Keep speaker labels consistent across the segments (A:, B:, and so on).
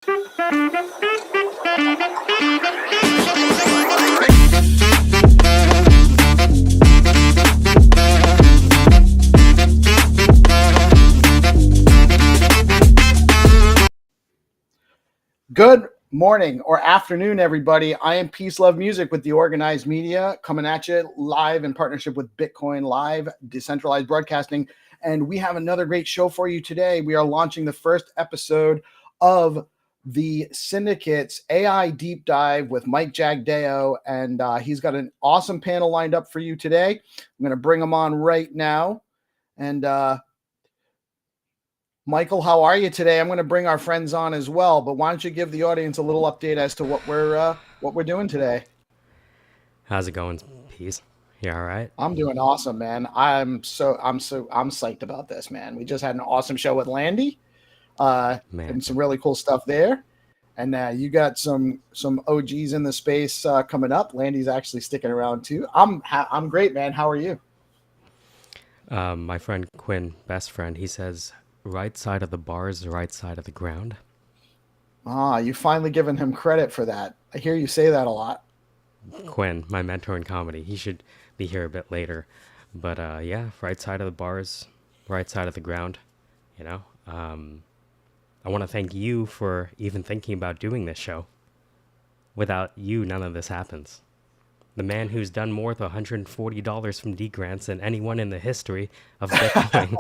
A: Good morning or afternoon, everybody. I am Peace Love Music with DeOrganized Media, coming at you live in partnership with Bitcoin Live, decentralized broadcasting. And we have another great show for you today. We are launching the first episode of the Syndicate's AI Deep Dive with Mike Jagdeo. And he's got an awesome panel lined up for you today. I'm going to bring him on right now. And Michael, how are you today? I'm going to bring our friends on as well, but why don't you give the audience a little update as to what we're doing today?
B: How's it going, Peace? You all right?
A: I'm doing awesome, man. I'm psyched about this, man. We just had an awesome show with Landy, and some really cool stuff there. And you got some OGs in the space coming up. Landy's actually sticking around too. I'm great, man. How are you?
B: My friend Quinn, best friend, he says, right side of the bars, right side of the ground.
A: You finally given him credit for that. I hear you say that a lot.
B: Quinn, my mentor in comedy, he should be here a bit later. But yeah, right side of the bars, right side of the ground. You know, I want to thank you for even thinking about doing this show. Without you, none of this happens. The man who's done more than $140 from D grants than anyone in the history of Bitcoin.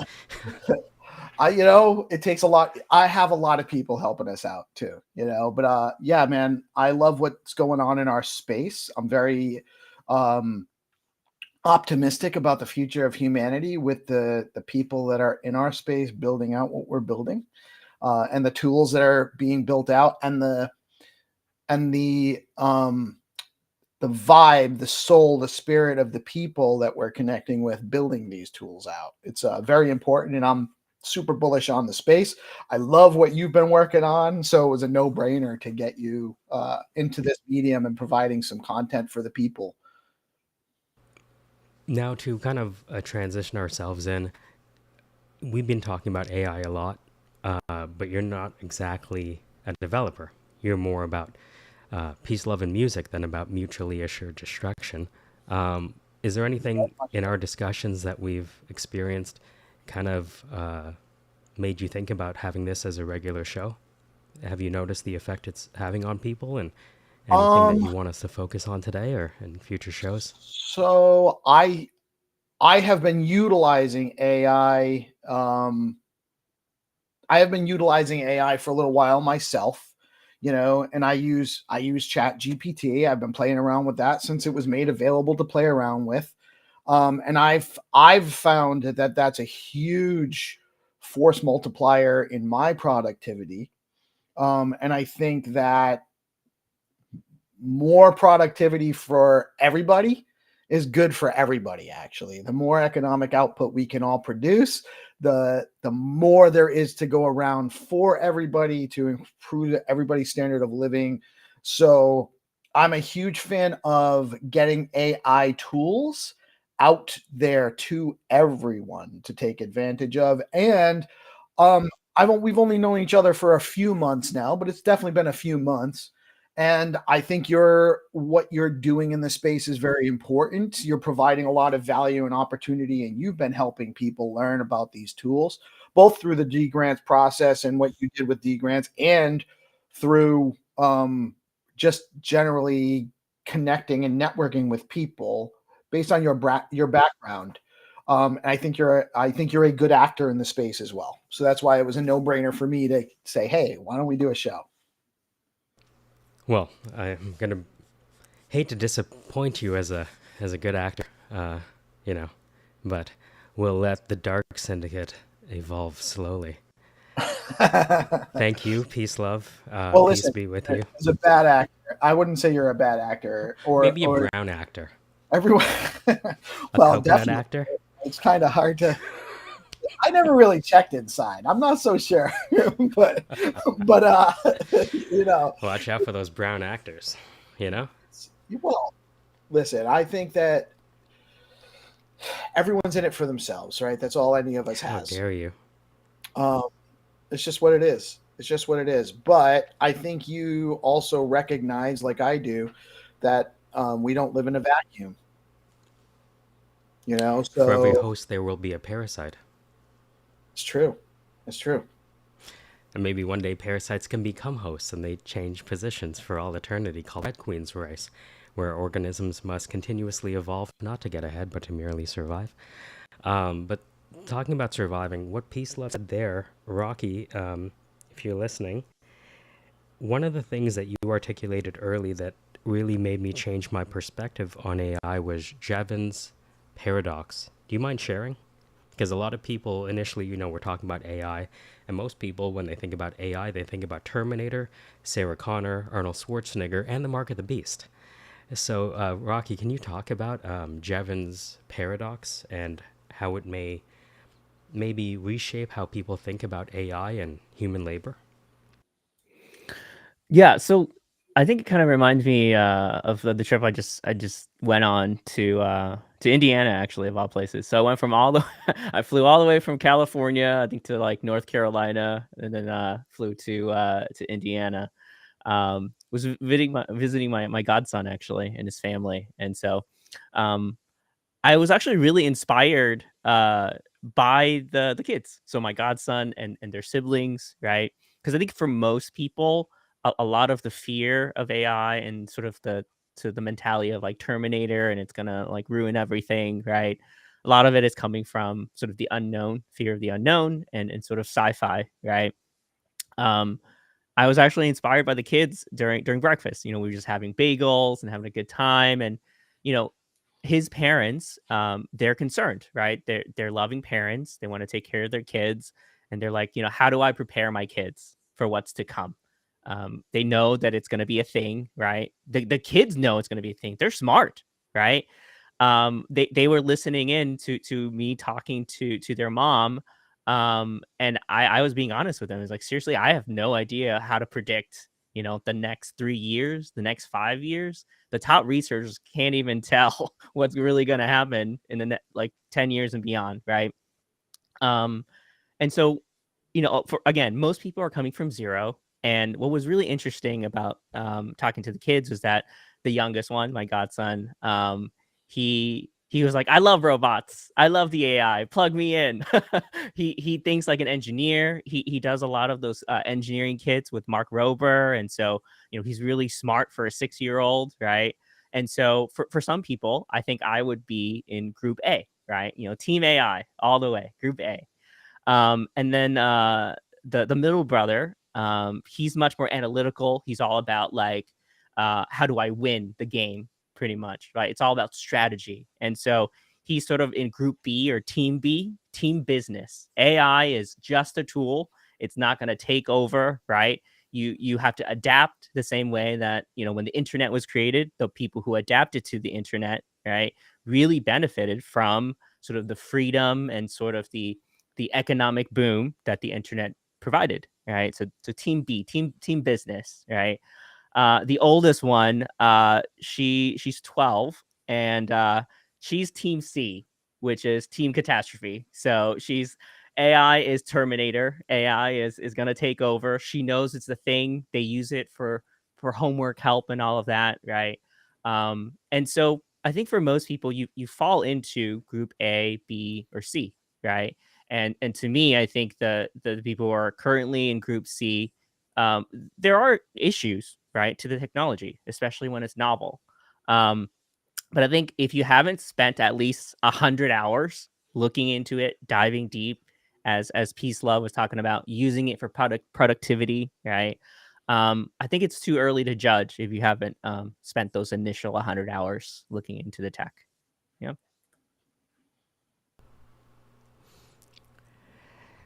A: It takes a lot. I have a lot of people helping us out too, but yeah, man, I love what's going on in our space. I'm very optimistic about the future of humanity with the people that are in our space building out what we're building, and the tools that are being built out, and the vibe, the soul, the spirit of the people that we're connecting with building these tools out. It's very important, and I'm super bullish on the space. I love what you've been working on, so it was a no-brainer to get you into this medium and providing some content for the people.
B: Now, to kind of transition ourselves in, we've been talking about AI a lot, but you're not exactly a developer. You're more about peace, love, and music than about mutually assured destruction. Is there anything in our discussions that we've experienced kind of made you think about having this as a regular show? Have you noticed the effect it's having on people, and anything that you want us to focus on today or in future shows?
A: So I have been utilizing AI. I have been utilizing AI for a little while myself, and I use Chat GPT. I've been playing around with that since it was made available to play around with. And I've found that that's a huge force multiplier in my productivity. And I think that more productivity for everybody is good for everybody. Actually, the more economic output we can all produce, the more there is to go around for everybody to improve everybody's standard of living. So I'm a huge fan of getting AI tools out there to everyone to take advantage of. And we've only known each other for a few months now, but it's definitely been a few months. And I think what you're doing in the space is very important. You're providing a lot of value and opportunity, and you've been helping people learn about these tools, both through the D grants process and what you did with D grants, and through just generally connecting and networking with people based on your background. And I think you're a good actor in the space as well. So that's why it was a no-brainer for me to say, hey, why don't we do a show?
B: Well, I'm gonna hate to disappoint you as a good actor, but we'll let the Dark Syndicate evolve slowly. Thank you, peace, love.
A: Well,
B: peace
A: listen,
B: be with you.
A: As a bad actor, I wouldn't say you're a bad actor, or
B: maybe a brown actor.
A: Everyone,
B: well, definitely. Actor.
A: It's kind of hard to. I never really checked inside. I'm not so sure, but
B: Watch out for those brown actors.
A: Well, listen. I think that everyone's in it for themselves, right? That's all any of us has.
B: How dare you?
A: It's just what it is. It's just what it is. But I think you also recognize, like I do, that we don't live in a vacuum.
B: For every
A: So
B: host, there will be a parasite.
A: it's true. It's true.
B: And maybe one day parasites can become hosts and they change positions for all eternity, called Red Queen's race, where organisms must continuously evolve not to get ahead, but to merely survive. But talking about surviving, what Peace Love said there, Rocky, if you're listening, one of the things that you articulated early that really made me change my perspective on AI was Jevons paradox. Do you mind sharing? Because a lot of people initially, we're talking about AI, and most people, when they think about AI, they think about Terminator, Sarah Connor, Arnold Schwarzenegger, and the Mark of the Beast. So, Rocky, can you talk about Jevons paradox and how it may maybe reshape how people think about AI and human labor?
C: Yeah, so I think it kind of reminds me of the trip I just went on to Indiana, actually, of all places. So I went from all the I flew all the way from California, I think, to like North Carolina, and then flew to Indiana. Was visiting my godson, actually, and his family, and so um I was actually really inspired by the kids. So my godson and their siblings, right? Because I think for most people, a lot of the fear of AI and sort of the mentality of like Terminator and it's gonna like ruin everything, right? A lot of it is coming from sort of the unknown, fear of the unknown, and sort of sci-fi, right? Um, I was actually inspired by the kids during breakfast. We were just having bagels and having a good time, and you know, his parents, they're concerned, right? They're loving parents. They want to take care of their kids, and they're like, how do I prepare my kids for what's to come? They know that it's going to be a thing, right? The kids know it's going to be a thing. They're smart, right? They were listening in to me talking to their mom, and I was being honest with them. It's like, seriously, I have no idea how to predict, the next 3 years, the next 5 years. The top researchers can't even tell what's really going to happen in the like 10 years and beyond, right? Um, and so, for again, most people are coming from zero. And what was really interesting about talking to the kids was that the youngest one, my godson, he was like, "I love robots. I love the AI. Plug me in." He thinks like an engineer. He does a lot of those engineering kits with Mark Rober, and so he's really smart for a 6-year-old, right? And so for some people, I think I would be in Group A, right? Team AI all the way, Group A. And then the middle brother, he's much more analytical. He's all about like, how do I win the game, pretty much, right? It's all about strategy. And so he's sort of in Group B or Team B, team business. AI is just a tool. It's not going to take over, right? You have to adapt the same way that when the internet was created, the people who adapted to the internet, right, really benefited from sort of the freedom and sort of the economic boom that the internet provided, right? So team B, team business, right? The oldest one, she's 12, and she's team C, which is team catastrophe. So she's AI is Terminator. AI is going to take over. She knows it's the thing. They use it for homework help and all of that, right? And so I think for most people, you fall into Group A, B, or C, right? And to me, I think the people who are currently in Group C, um, there are issues, right, to the technology, especially when it's novel. Um, but I think if you haven't spent at least 100 hours looking into it, diving deep, as Peace Love was talking about, using it for productivity, right? I think it's too early to judge if you haven't spent those initial 100 hours looking into the tech. Yeah.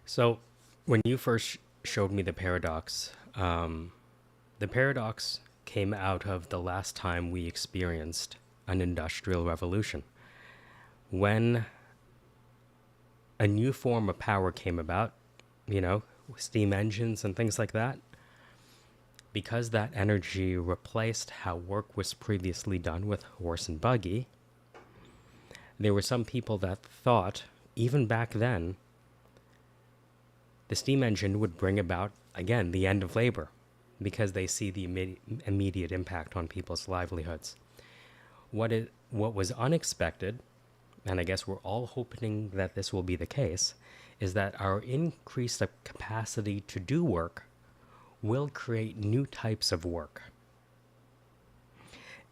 B: So, when you first showed me the paradox came out of the last time we experienced an industrial revolution. When a new form of power came about, steam engines and things like that, because that energy replaced how work was previously done with horse and buggy, there were some people that thought, even back then, the steam engine would bring about, again, the end of labor because they see the immediate impact on people's livelihoods. What was unexpected, and I guess we're all hoping that this will be the case, is that our increased capacity to do work will create new types of work.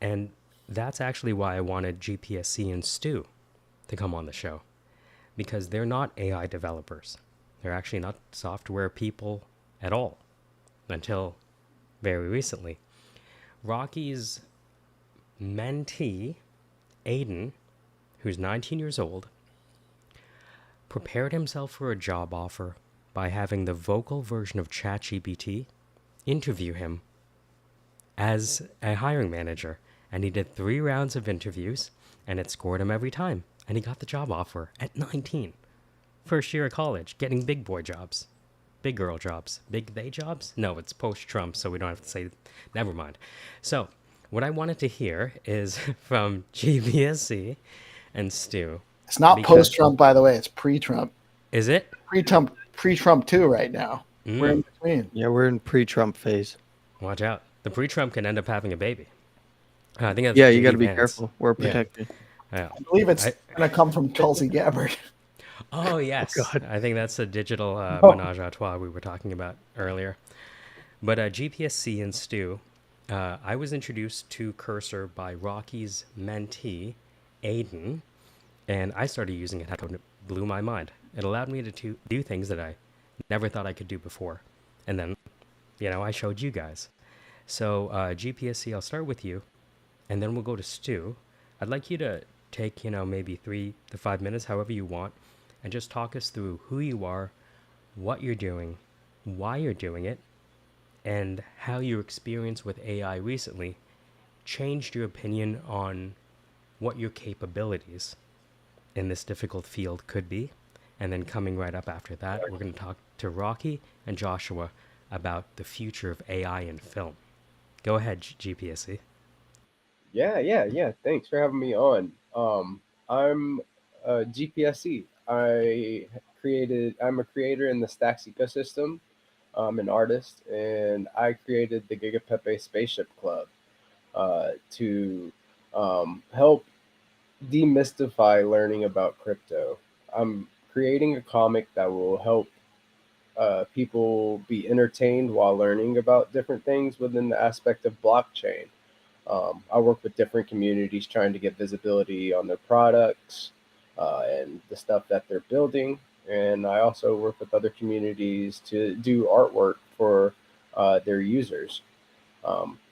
B: And that's actually why I wanted GPSC and Stu to come on the show, because they're not AI developers. They're actually not software people at all, until very recently. Rocky's mentee, Aiden, who's 19 years old, prepared himself for a job offer by having the vocal version of ChatGPT interview him as a hiring manager. And he did 3 rounds of interviews, and it scored him every time. And he got the job offer at 19. First year of college, getting big boy jobs. Big girl jobs. Big they jobs? No, it's post-Trump, so we don't have to say, never mind. So, what I wanted to hear is from GPSC and Stu.
A: It's not post-Trump, by the way. It's pre-Trump.
B: Is it?
A: Pre-Trump 2 right now. We're in between.
D: Yeah, we're in pre-Trump phase.
B: Watch out. The pre-Trump can end up having a baby. I think that's
D: you got to be careful. We're protected.
B: Yeah.
A: I believe it's going to come from Tulsi Gabbard.
B: Oh, yes.
D: God.
B: I think that's the digital menage a trois we were talking about earlier. But GPSC and Stu, I was introduced to Cursor by Rocky's mentee, Aiden, and I started using it. It blew my mind. It allowed me to do things that I never thought I could do before. And then, I showed you guys. So GPSC, I'll start with you, and then we'll go to Stu. I'd like you to take, maybe 3 to 5 minutes, however you want, and just talk us through who you are, what you're doing, why you're doing it, and how your experience with AI recently changed your opinion on what your capabilities in this difficult field could be. And then coming right up after that, we're going to talk to Rocky and Joshua about the future of AI in film. Go ahead, GPSC.
E: Yeah. Thanks for having me on. I'm GPSC. I'm a creator in the Stacks ecosystem. I'm an artist, and I created the Gigapepe Spaceship Club to help demystify learning about crypto. I'm creating a comic that will help people be entertained while learning about different things within the aspect of blockchain. I work with different communities trying to get visibility on their products and the stuff that they're building. And I also work with other communities to do artwork for their users.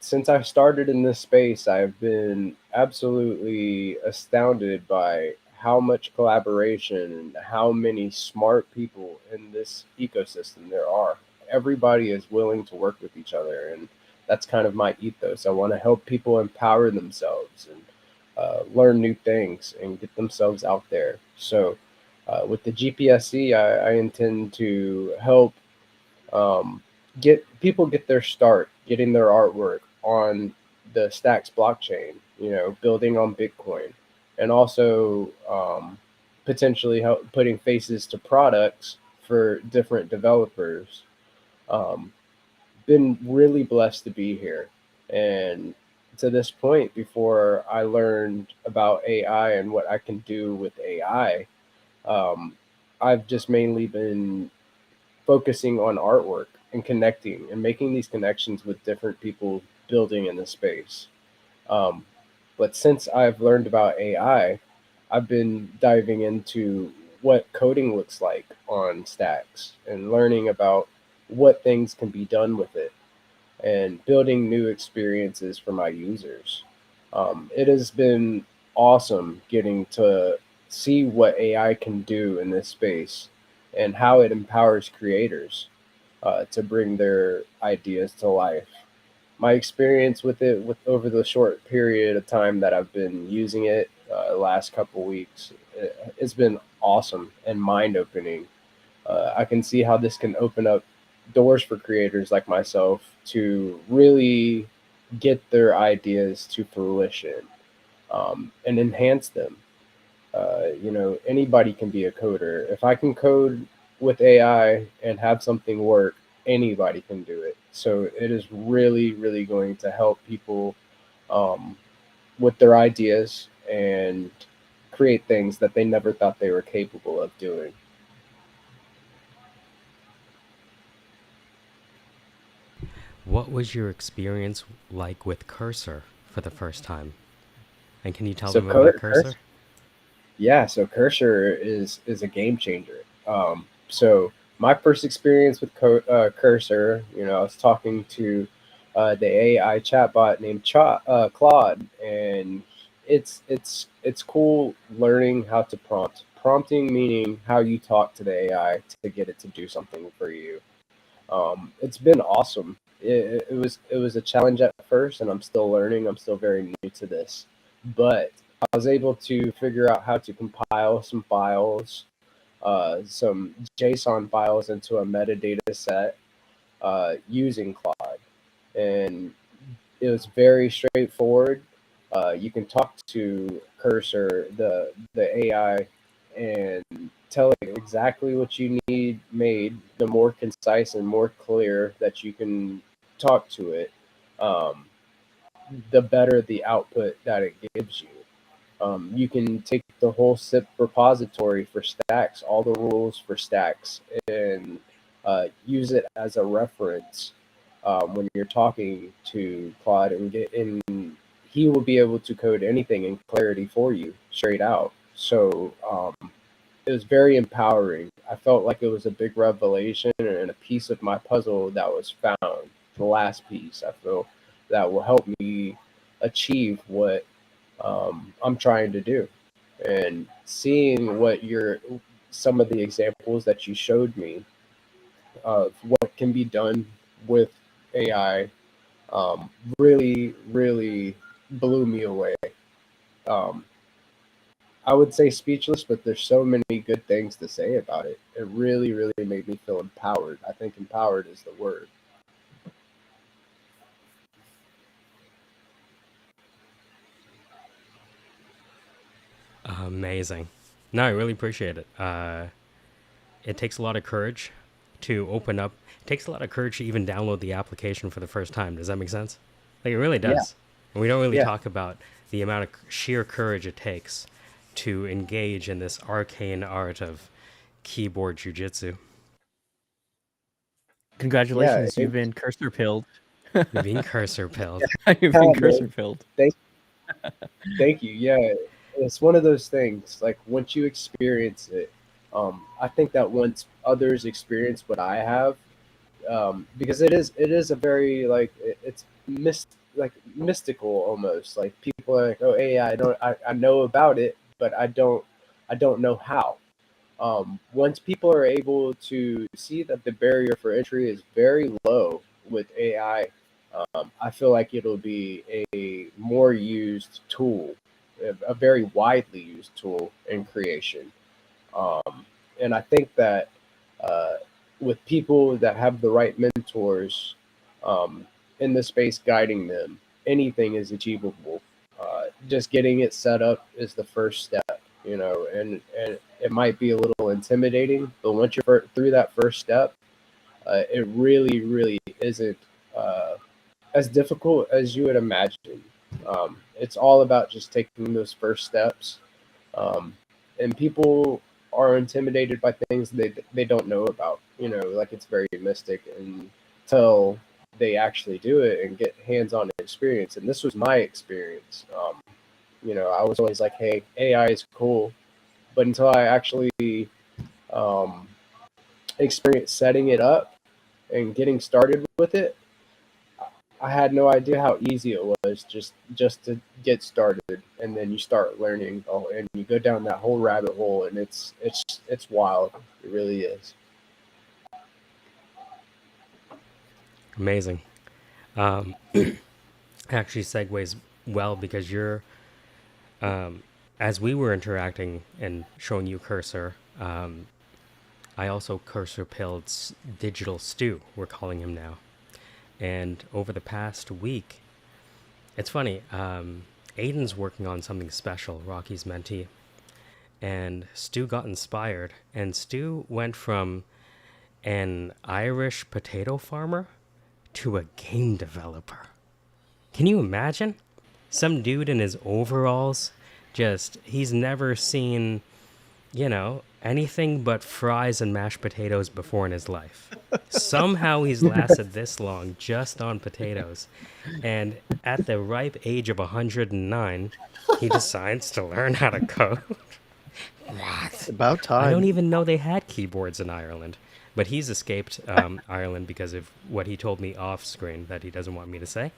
E: Since I started in this space, I've been absolutely astounded by how much collaboration and how many smart people in this ecosystem there are. Everybody is willing to work with each other, and that's kind of my ethos. I want to help people empower themselves and learn new things and get themselves out there. So with the GPSC, I intend to help get their start, getting their artwork on the Stacks blockchain, building on Bitcoin, and also potentially help putting faces to products for different developers. Been really blessed to be here. And to this point, before I learned about AI and what I can do with AI, I've just mainly been focusing on artwork and connecting and making these connections with different people building in the space. But since I've learned about AI, I've been diving into what coding looks like on Stacks and learning about what things can be done with it and building new experiences for my users. It has been awesome getting to see what AI can do in this space and how it empowers creators to bring their ideas to life. My experience with it over the short period of time that I've been using it, the last couple weeks, it's been awesome and mind-opening. I can see how this can open up doors for creators like myself to really get their ideas to fruition and enhance them. Anybody can be a coder. If I can code with AI and have something work, anybody can do it. So it is really, really going to help people um, with their ideas and create things that they never thought they were capable of doing.
B: What was your experience like with Cursor for the first time? And can you tell
E: So
B: them about Cursor?
E: Yeah, so Cursor is a game changer. So my first experience with Cursor, I was talking to the AI chatbot named Claude, and it's cool learning how to prompt. Prompting meaning how you talk to the AI to get it to do something for you. It's been awesome. It was a challenge at first, and I'm still learning. I'm still very new to this, but I was able to figure out how to compile some files, some JSON files into a metadata set using Claude, and it was very straightforward. You can talk to Cursor, the AI, and tell it exactly what you need made. The more concise and more clear that you can talk to it, um, the better the output that it gives you. You can take the whole SIP repository for stacks, all the rules for stacks, and use it as a reference when you're talking to Claude, and he will be able to code anything in Clarity for you straight out. So it was very empowering. I felt like it was a big revelation and a piece of my puzzle that was found. The last piece, I feel, that will help me achieve what I'm trying to do. And seeing some of the examples that you showed me of what can be done with AI really, really blew me away. Um, I would say speechless, but there's so many good things to say about it. It really, really made me feel empowered. I think empowered is the word.
B: Amazing. No, I really appreciate it. It takes a lot of courage to open up. It takes a lot of courage to even download the application for the first time. Does that make sense? Like, it really
E: Yeah,
B: does. And we don't really
E: yeah.
B: talk about the amount of sheer courage it takes to engage in this arcane art of keyboard jujitsu.
E: Yeah,
C: Congratulations, you've been cursor pilled.
B: Being cursor pilled.
C: You've been cursor
E: man.
C: pilled.
E: Thank, thank you. Yeah, it's one of those things. Like once you experience it, I think that once others experience what I have, because it is a very it's like mystical almost. Like people are like, oh, AI, I know about it, but I don't know how. Once people are able to see that the barrier for entry is very low with AI, I feel like it'll be a more used tool, a very widely used tool in creation. And I think that uh, with people that have the right mentors in the space guiding them, anything is achievable. Just getting it set up is the first step, and it might be a little intimidating, but once you're through that first step, it really, really isn't as difficult as you would imagine. It's all about just taking those first steps, um, and people are intimidated by things they don't know about. Like it's very mystic until they actually do it and get hands-on experience. And this was my experience. I was always like, "Hey, AI is cool," but until I actually um, experienced setting it up and getting started with it, I had no idea how easy it was just to get started, and then you start learning. Oh, and you go down that whole rabbit hole, and it's wild. It really is.
B: Amazing. Um, actually segues well because as we were interacting and showing you cursor, I also cursor pilled Digital Stew, we're calling him now. And over the past week, it's funny, Aiden's working on something special, Rocky's mentee, and Stu got inspired, and Stu went from an Irish potato farmer to a game developer. Can you imagine? Some dude in his overalls, he's never seen, anything but fries and mashed potatoes before in his life. Somehow he's lasted this long just on potatoes. And at the ripe age of 109, he decides to learn how to code. What?
D: About time.
B: I don't even know they had keyboards in Ireland. But he's escaped Ireland because of what he told me off screen that he doesn't want me to say.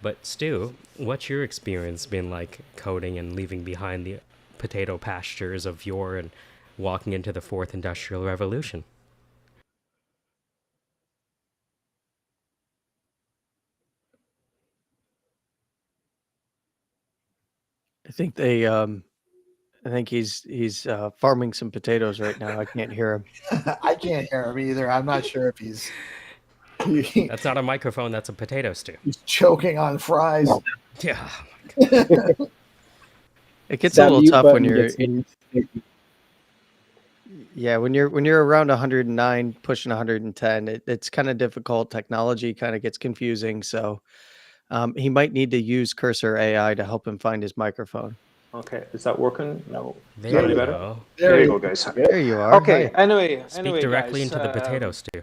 B: But Stu, what's your experience been like coding and leaving behind the potato pastures of yore and walking into the fourth industrial revolution?
D: I think he's farming some potatoes right now. I can't hear him.
A: I can't hear him either. I'm not sure if he's
B: That's not a microphone, that's a potato stew.
A: he's choking on fries.
B: Yeah.
D: It gets
E: That
D: a little
E: mute
D: tough when
E: button
D: you're
E: gets
D: when you're around 109 pushing 110. It's kind of difficult. Technology kind of gets confusing. So he might need to use Cursor AI to help him find his microphone.
F: Okay, is that working? No.
B: There
F: Is that any
B: you
F: better?
B: go.
F: There you go, guys.
D: There you are.
F: Okay,
D: Hi.
F: anyway,
B: Speak directly
F: guys,
B: into the potato stew.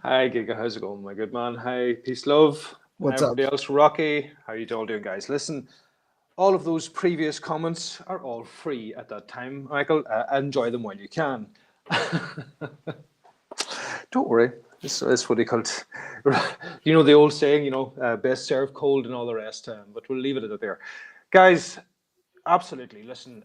F: Hi, Giga. How's it going, my good man? Hi, peace, love.
A: What's up?
F: Everybody else, Rocky. How you all doing, guys? Listen, all of those previous comments are all free at that time, Michael. Enjoy them while you can. Don't worry. It's what they call it. You know the old saying, best served cold and all the rest. But we'll leave it at that there. Guys, absolutely. Listen,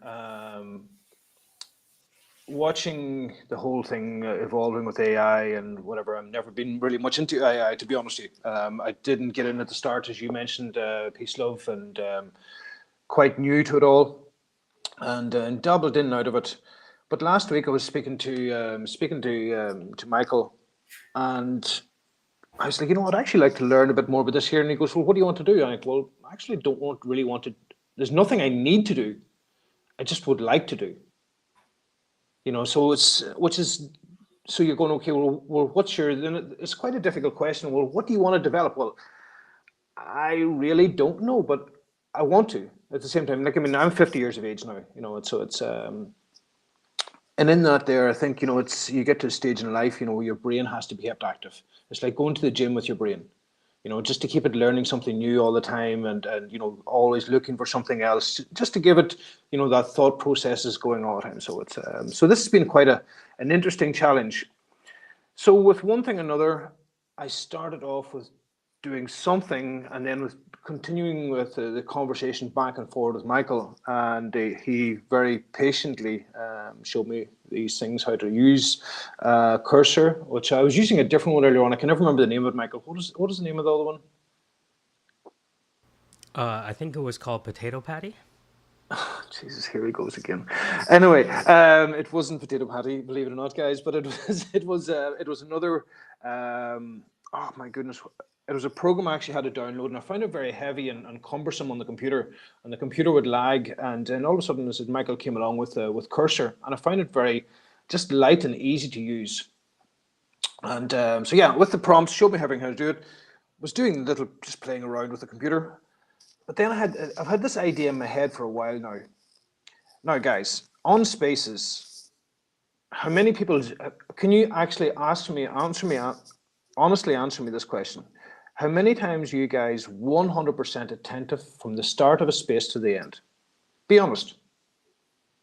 F: watching the whole thing evolving with AI and whatever, I've never been really much into AI, to be honest with you. I didn't get in at the start, as you mentioned, peace, love, and quite new to it all, and dabbled in and out of it. But last week I was speaking to Michael, and I was like, I'd actually like to learn a bit more about this here. And he goes, well, what do you want to do? And I'm like, well, I actually don't really want to. There's nothing I need to do. I just would like to do. So so you're going, okay, well, then it's quite a difficult question. Well, what do you want to develop? Well, I really don't know, but I want to at the same time. I'm 50 years of age now, and in that there, I think, you get to a stage in life, where your brain has to be kept active. It's like going to the gym with your brain, just to keep it learning something new all the time and always looking for something else, just to give it, that thought process is going all the time. So it's, so this has been quite an interesting challenge. So with one thing or another, I started off with doing something and then with continuing with the conversation back and forward with Michael, and he very patiently showed me these things, how to use Cursor, which I was using a different one earlier on. I can never remember the name of it, Michael. What is the name of the other one?
B: I think it was called Potato Patty.
F: Jesus, here he goes again. Anyway, it wasn't Potato Patty, believe it or not, guys, but it was another. Oh my goodness. It was a program I actually had to download, and I found it very heavy and cumbersome on the computer, and the computer would lag. And then all of a sudden, Michael came along with Cursor, and I found it very just light and easy to use. And so yeah, with the prompts, showed me how to do it. Was doing just playing around with the computer, but then I've had this idea in my head for a while now. Now, guys, on Spaces, how many people can you actually honestly answer me this question? How many times are you guys 100% attentive from the start of a space to the end? Be honest.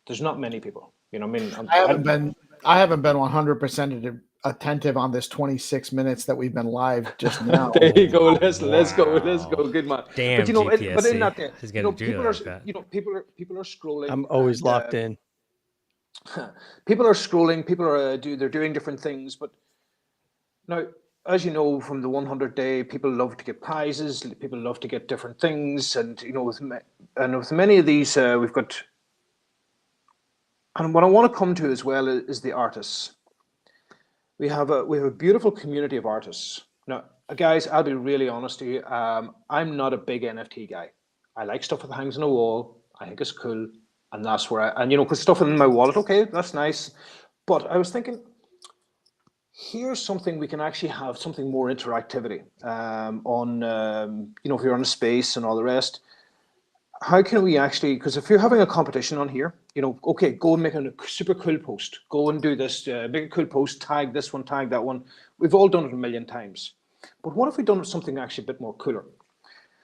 F: There's not many people.
A: I haven't been 100% attentive on this 26 minutes that we've been live just now.
F: There you go. Let's go. Good man.
B: Damn,
F: but
B: GPSC.
F: but in that there,
B: He's gonna do
F: people
B: it
F: are
B: like that.
F: people are scrolling.
D: I'm always locked in.
F: People are scrolling. People are they're doing different things. But now, as you know, from the 100-day, people love to get prizes. People love to get different things, and with many of these, we've got. And what I want to come to as well is the artists. We have a beautiful community of artists. Now, guys, I'll be really honest with you. I'm not a big NFT guy. I like stuff that hangs on a wall. I think it's cool, and that's where because stuff in my wallet. Okay, that's nice. But I was thinking, here's something we can actually have something more interactivity on, if you're on a space and all the rest. How can we actually, because if you're having a competition on here, okay, go and make a super cool post. Go and do this, make a cool post, tag this one, tag that one. We've all done it a million times. But what if we've done something actually a bit more cooler?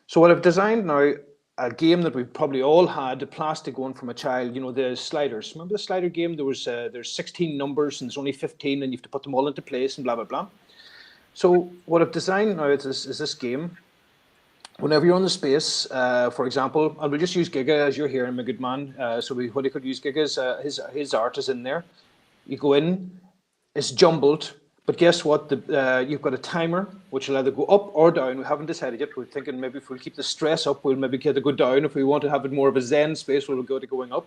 F: So what I've designed now, a game that we've probably all had, the plastic one from a child, the sliders. Remember the slider game? There's 16 numbers and there's only 15 and you have to put them all into place and blah, blah, blah. So what I've designed now is this game. Whenever you're on the space, for example, and we'll just use Giga as you're here, my good man. What he could use Giga is his art is in there. You go in, it's jumbled, but guess what? You've got a timer which will either go up or down. We haven't decided yet. We're thinking maybe if we'll keep the stress up, we'll maybe get to go down. If we want to have it more of a Zen space, we'll go to going up.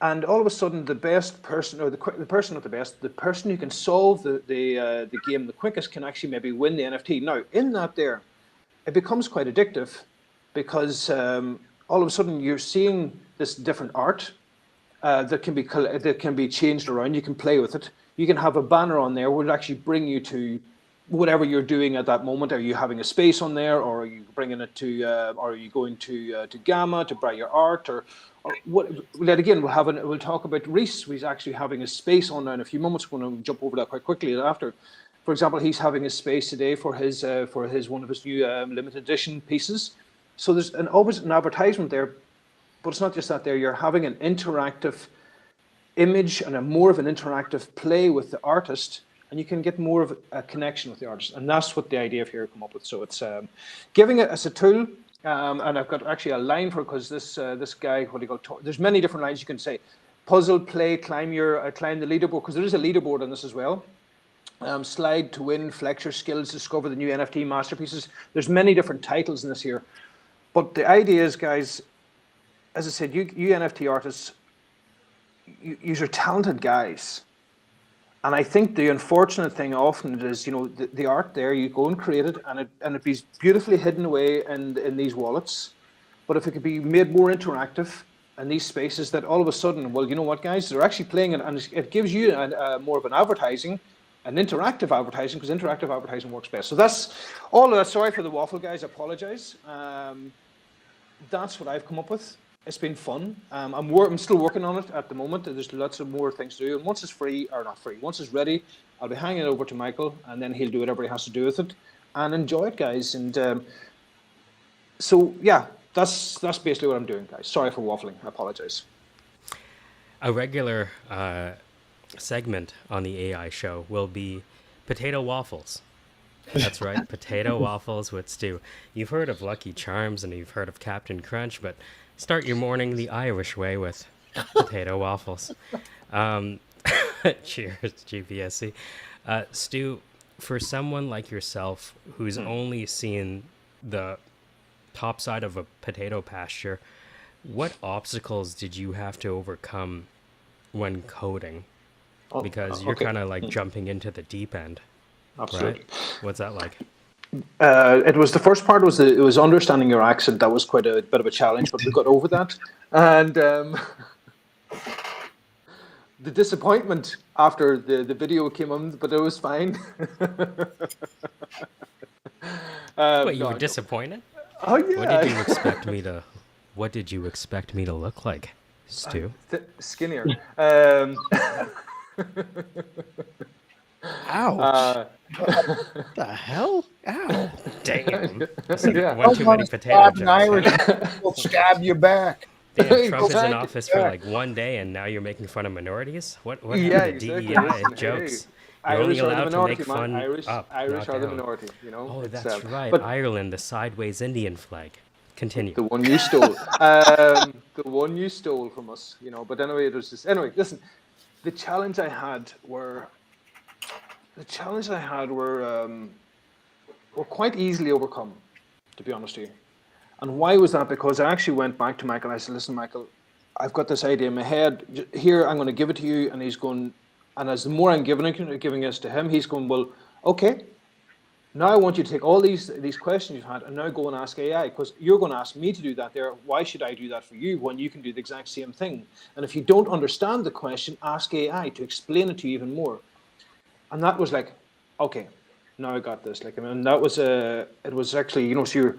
F: And all of a sudden, the best person, or the person not the best, the person who can solve the game the quickest can actually maybe win the NFT. Now, in that there, it becomes quite addictive because all of a sudden you're seeing this different art that can be changed around. You can play with it. You can have a banner on there where it actually bring you to whatever you're doing at that moment. Are you having a space on there, or are you bringing it to? Or are you going to Gamma to buy your art, or what? Then again, we'll talk about Reese. He's actually having a space on there in a few moments. We're going to jump over that quite quickly after. For example, he's having a space today for his one of his new limited edition pieces. So there's always an advertisement there, but it's not just that there. You're having an interactive image and more of an interactive play with the artist, and you can get more of a connection with the artist. And that's what the idea of here come up with. So it's giving it as a tool, and I've got actually a line for it because this guy, what do you call? There's many different lines you can say. Puzzle, play, climb the leaderboard, because there is a leaderboard on this as well. Slide to win, flex your skills, discover the new NFT masterpieces. There's many different titles in this here. But the idea is, guys, as I said, you NFT artists, you are talented guys. And I think the unfortunate thing often is, the art there, you go and create it and it be beautifully hidden away in these wallets. But if it could be made more interactive in these spaces, that all of a sudden, well, you know what, guys, they're actually playing it, and it gives you more of an advertising, an interactive advertising, because interactive advertising works best. So that's all of that. Sorry for the waffle, guys. I apologize. That's what I've come up with. It's been fun. I'm still working on it at the moment. There's lots of more things to do. And once it's once it's ready, I'll be handing it over to Michael, and then he'll do whatever he has to do with it. And enjoy it, guys. And so, yeah, that's basically what I'm doing, guys. Sorry for waffling. I apologize.
B: A regular segment on the AI show will be potato waffles. That's right, potato waffles with stew. You've heard of Lucky Charms and you've heard of Captain Crunch, but start your morning the Irish way with potato waffles. Cheers, GPSC. Stu, for someone like yourself who's only seen the top side of a potato pasture, what obstacles did you have to overcome when coding? Because you're kind of like jumping into the deep end.
F: Absolutely.
B: Right? What's that like?
F: It was the first part it was understanding your accent. That was quite a bit of a challenge, but we got over that. And the disappointment after the video came on, but it was fine.
B: Wait, you were disappointed?
F: Oh yeah.
B: What did you expect me to look like, Stu?
F: Skinnier.
A: Ouch. What the hell? Ow.
B: Damn. That's like one too many potato jokes.
A: Irish will stab you back.
B: Damn, Trump is in office for like one day and now you're making fun of minorities? What happened to DEI jokes? You're only allowed to make fun
F: Irish are the minority,
B: Oh, that's right. But Ireland, the sideways Indian flag. Continue.
F: The one you stole. The one you stole from us, But anyway, it was just... Anyway, listen. The challenge I had were quite easily overcome, to be honest with you. And why was that? Because I actually went back to Michael. I said, listen, Michael, I've got this idea in my head. Here, I'm going to give it to you. And he's going, and as the more I'm giving this to him, he's going, well, okay. Now I want you to take all these questions you've had and now go and ask AI, because you're going to ask me to do that there. Why should I do that for you when you can do the exact same thing? And if you don't understand the question, ask AI to explain it to you even more. And that was like, okay, now I got this. Like, I mean, that was it was actually, you know, so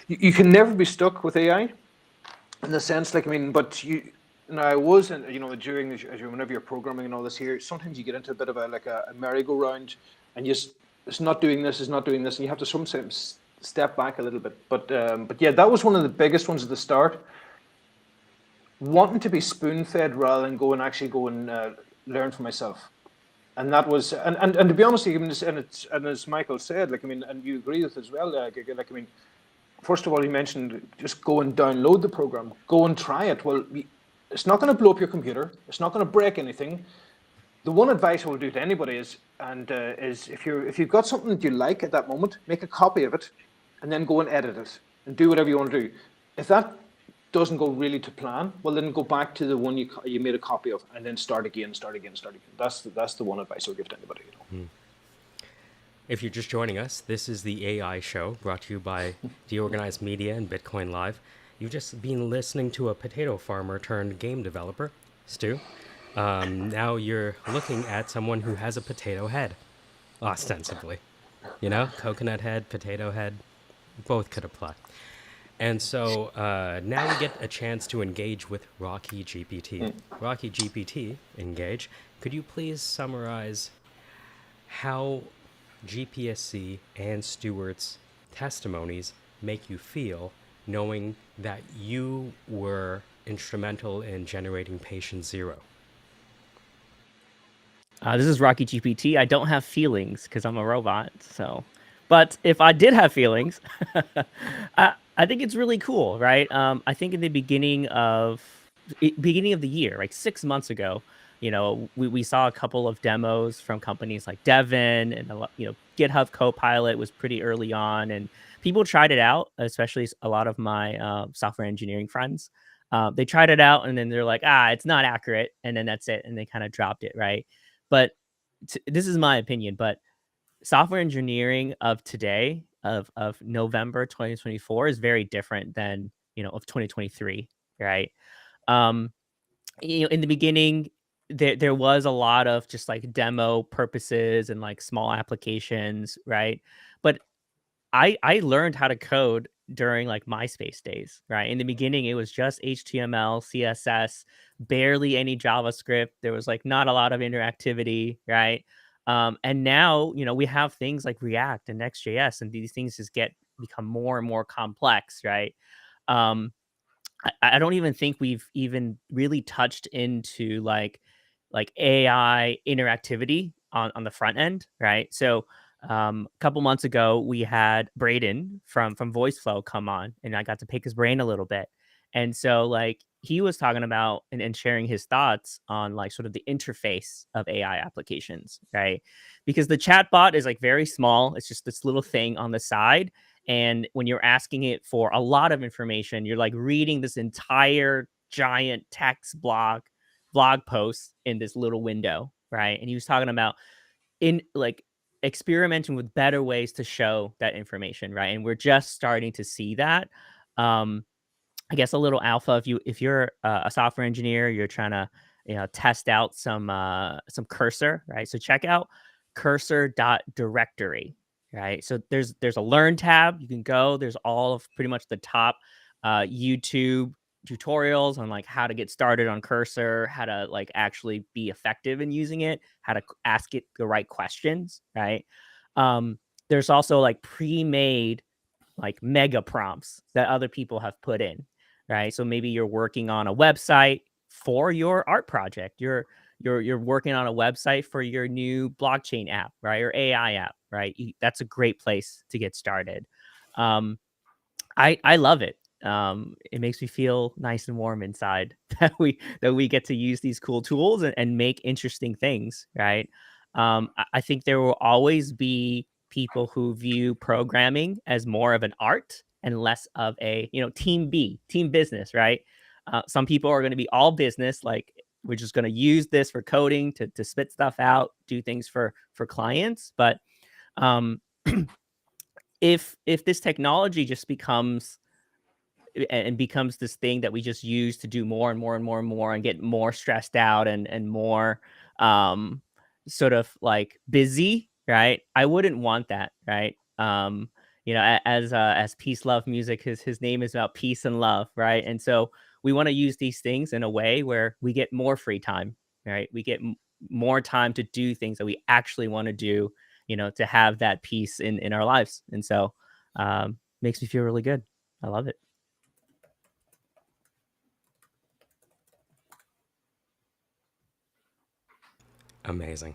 F: you can never be stuck with AI in the sense, like, I mean, but now I was, and you know, during whenever you're programming and all this here, sometimes you get into a bit of a merry-go-round, and it's not doing this, and you have to sometimes step back a little bit. But yeah, that was one of the biggest ones at the start. Wanting to be spoon-fed rather than go and learn for myself. And that was, and to be honest, and as Michael said, like, I mean, and you agree with it as well, like, I mean, first of all, he mentioned just go and download the program, go and try it. Well, it's not going to blow up your computer. It's not going to break anything. The one advice I will do to anybody is if you've got something that you like at that moment, make a copy of it, and then go and edit it and do whatever you want to do. If that doesn't go really to plan, well, then go back to the one you made a copy of, and then start again. That's the one advice I would give to anybody. You know?
B: If you're just joining us, this is the AI show brought to you by DeOrganized Media and Bitcoin Live. You've just been listening to a potato farmer turned game developer, Stu. Now you're looking at someone who has a potato head, ostensibly. You know, coconut head, potato head, both could apply. And so now we get a chance to engage with Rocky GPT. Rocky GPT, engage. Could you please summarize how GPSC and Stuart's testimonies make you feel, knowing that you were instrumental in generating patient zero?
C: This is Rocky GPT. I don't have feelings because I'm a robot. So, but if I did have feelings, I think it's really cool, right? I think in the beginning of the year, like 6 months ago, you know, we saw a couple of demos from companies like Devin and, you know, GitHub Copilot was pretty early on, and people tried it out, especially a lot of my software engineering friends. They tried it out and then they're like, it's not accurate. And then that's it. And they kind of dropped it, right? But this is my opinion, but software engineering of today, of November 2024, is very different than, you know, of 2023, right? You know, in the beginning, there was a lot of just like demo purposes and like small applications, right? But I learned how to code during like MySpace days, right? In the beginning, it was just HTML, CSS, barely any JavaScript. There was like not a lot of interactivity, right? And now, you know, we have things like React and Next.js, and these things just become more and more complex, right? I don't even think we've even really touched into like AI interactivity on the front end, right? So a couple months ago, we had Braden from VoiceFlow come on, and I got to pick his brain a little bit. And so like he was talking about and sharing his thoughts on like sort of the interface of AI applications, right? Because the chatbot is like very small. It's just this little thing on the side. And when you're asking it for a lot of information, you're like reading this entire giant text blog post in this little window, right? And he was talking about in like experimenting with better ways to show that information, right? And we're just starting to see that. I guess a little alpha, if you're a software engineer, you're trying to, you know, test out some cursor, right? So check out cursor.directory, right? So there's a learn tab. You can go. There's all of pretty much the top YouTube tutorials on like how to get started on Cursor, how to like actually be effective in using it, how to ask it the right questions, right? There's also like pre-made like mega prompts that other people have put in, right? So maybe you're working on a website for your art project. You're working on a website for your new blockchain app, right? Or AI app, right? That's a great place to get started. I love it. It makes me feel nice and warm inside that we get to use these cool tools and make interesting things, right? I think there will always be people who view programming as more of an art and less of a, you know, team business, right? Some people are going to be all business, like we're just going to use this for coding to spit stuff out, do things for clients. But if this technology just becomes this thing that we just use to do more and more and more and more and get more stressed out and more sort of like busy, right? I wouldn't want that, right? As Peace Love Music, his name is about peace and love, right? And so we want to use these things in a way where we get more free time, right? We get more time to do things that we actually want to do, to have that peace in our lives. And so makes me feel really good. I love it.
B: Amazing.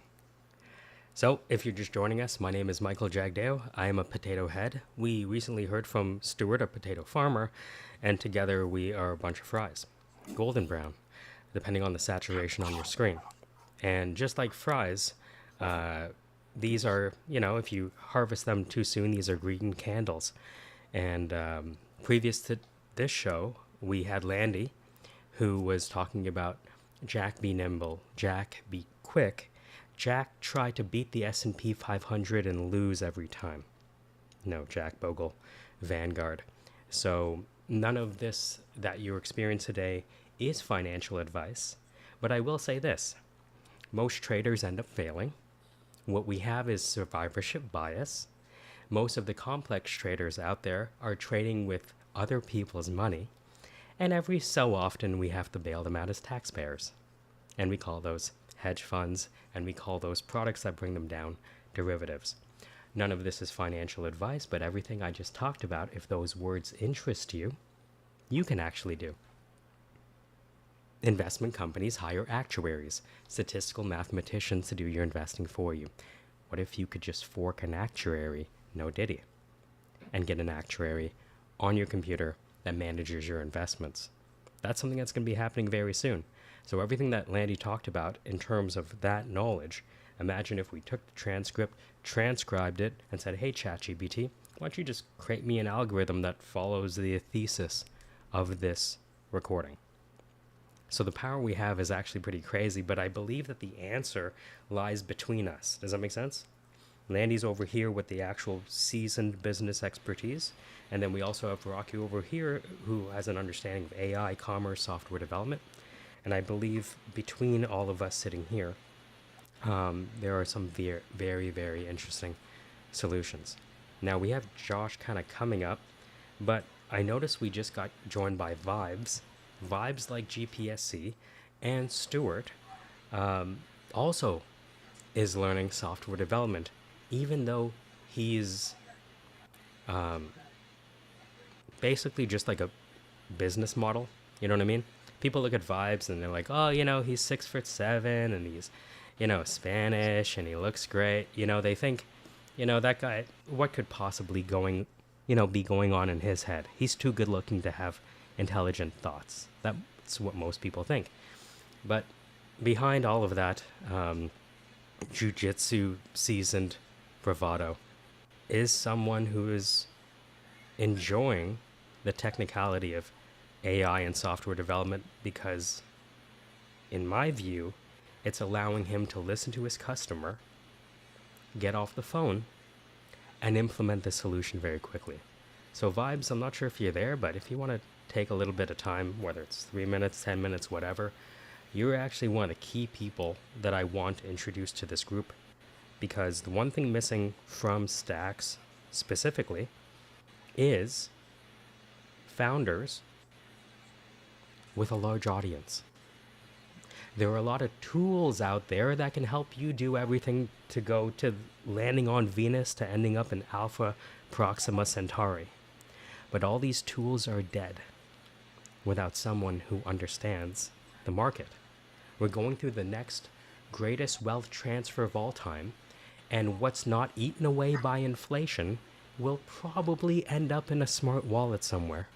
B: So, if you're just joining us, my name is Michael Jagdeo. I am a potato head. We recently heard from Stuart, a potato farmer, and together we are a bunch of fries, golden brown, depending on the saturation on your screen. And just like fries, these are, if you harvest them too soon, these are green candles. And previous to this show, we had Landy, who was talking about Jack be nimble, Jack be quick. Jack tried to beat the S&P 500 and lose every time. No, Jack Bogle, Vanguard. So none of this that you experience today is financial advice. But I will say this. Most traders end up failing. What we have is survivorship bias. Most of the complex traders out there are trading with other people's money. And every so often we have to bail them out as taxpayers. And we call those hedge funds, and we call those products that bring them down derivatives. None of this is financial advice, but everything I just talked about, if those words interest you, you can actually do. Investment companies hire actuaries, statistical mathematicians to do your investing for you. What if you could just fork an actuary, no diddy, and get an actuary on your computer that manages your investments? That's something that's going to be happening very soon. So everything that Landy talked about in terms of that knowledge, imagine if we took the transcript, transcribed it, and said, hey, ChatGPT, why don't you just create me an algorithm that follows the thesis of this recording? So the power we have is actually pretty crazy, but I believe that the answer lies between us. Does that make sense? Landy's over here with the actual seasoned business expertise, and then we also have Rocky over here who has an understanding of AI, commerce, software development. And I believe between all of us sitting here, there are some very, very interesting solutions. Now we have Josh kind of coming up, but I noticed we just got joined by Vibes like GPSC, and Stuart also is learning software development, even though he's basically just like a business model. You know what I mean? People look at Vibes and they're like, oh, he's 6'7" and he's, Spanish and he looks great. They think, that guy, what could possibly be going on in his head? He's too good looking to have intelligent thoughts. That's what most people think. But behind all of that, jiu-jitsu seasoned bravado is someone who is enjoying the technicality of AI and software development, because in my view, it's allowing him to listen to his customer, get off the phone, and implement the solution very quickly. So Vibes, I'm not sure if you're there, but if you want to take a little bit of time, whether it's 3 minutes, 10 minutes, whatever, you're actually one of the key people that I want to introduce to this group, because the one thing missing from Stacks specifically is founders with a large audience. There are a lot of tools out there that can help you do everything to go to landing on Venus to ending up in Alpha Proxima Centauri. But all these tools are dead without someone who understands the market. We're going through the next greatest wealth transfer of all time, and what's not eaten away by inflation will probably end up in a smart wallet somewhere.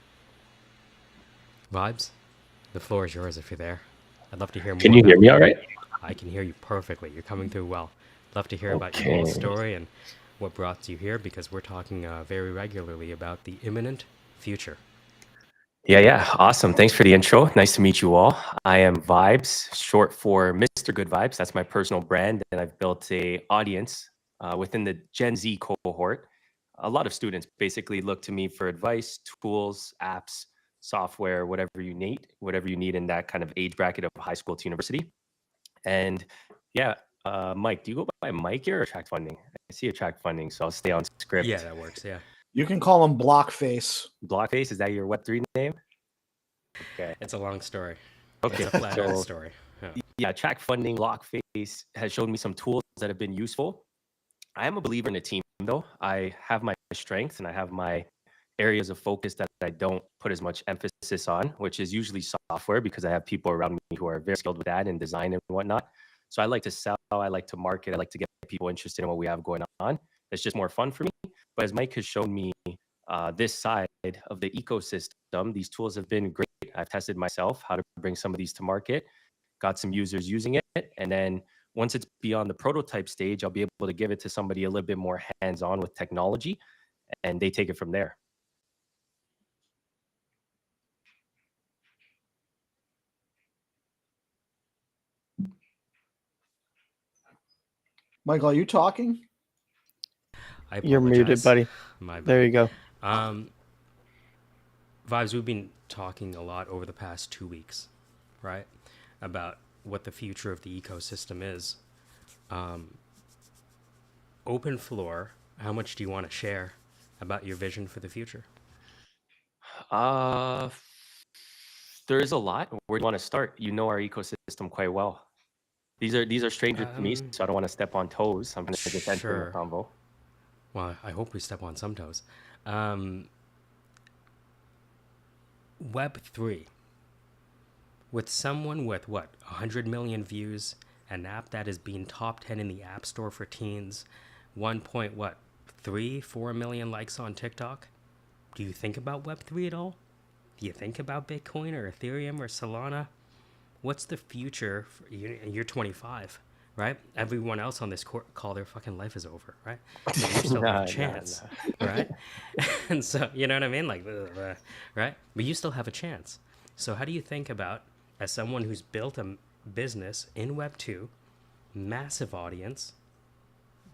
B: Vibes, the floor is yours if you're there. I'd love to hear more.
G: Can you hear me all right?
B: I can hear you perfectly. You're coming through well. Love to hear about your whole story and what brought you here, because we're talking very regularly about the imminent future.
G: Yeah. Awesome. Thanks for the intro. Nice to meet you all. I am Vibes, short for Mr. Good Vibes. That's my personal brand, and I've built a audience within the Gen Z cohort. A lot of students basically look to me for advice, tools, apps, software, whatever you need in that kind of age bracket of high school to university. And yeah, Mike, do you go by Mike here or Attract Funding? I see Attract Funding, so I'll stay on script.
B: Yeah, that works. Yeah.
A: You can call him Blockface.
G: Blockface, is that your Web3 name? Okay.
B: It's a long story.
G: Okay.
B: It's a flat out
G: So,
B: story. Yeah.
G: yeah, Attract Funding, Blockface has shown me some tools that have been useful. I am a believer in a team, though. I have my strengths and I have my areas of focus that I don't put as much emphasis on, which is usually software, because I have people around me who are very skilled with that and design and whatnot. So I like to sell, I like to market, I like to get people interested in what we have going on. It's just more fun for me. But as Mike has shown me this side of the ecosystem, these tools have been great. I've tested myself how to bring some of these to market, got some users using it. And then once it's beyond the prototype stage, I'll be able to give it to somebody a little bit more hands-on with technology, and they take it from there.
A: Michael, are you talking?
D: You're muted,
B: apologize.
D: buddy.
B: My bad.
D: There you go.
B: Vibes, we've been talking a lot over the past 2 weeks, right? About what the future of the ecosystem is. Open floor, how much do you want to share about your vision for the future?
G: There is a lot. Where do you want to start? You know our ecosystem quite well. These are strangers to me, so I don't want to step on toes. I'm going to just enter the convo.
B: Well, I hope we step on some toes. Web3. With someone with, 100 million views, an app that is being top 10 in the App Store for teens, 4 million likes on TikTok. Do you think about Web3 at all? Do you think about Bitcoin or Ethereum or Solana? What's the future? You're 25, right? Everyone else on this call, their fucking life is over, right? You still have a chance, right? And so, you know what I mean? Like, right? But you still have a chance. So how do you think about, as someone who's built a business in Web 2, massive audience,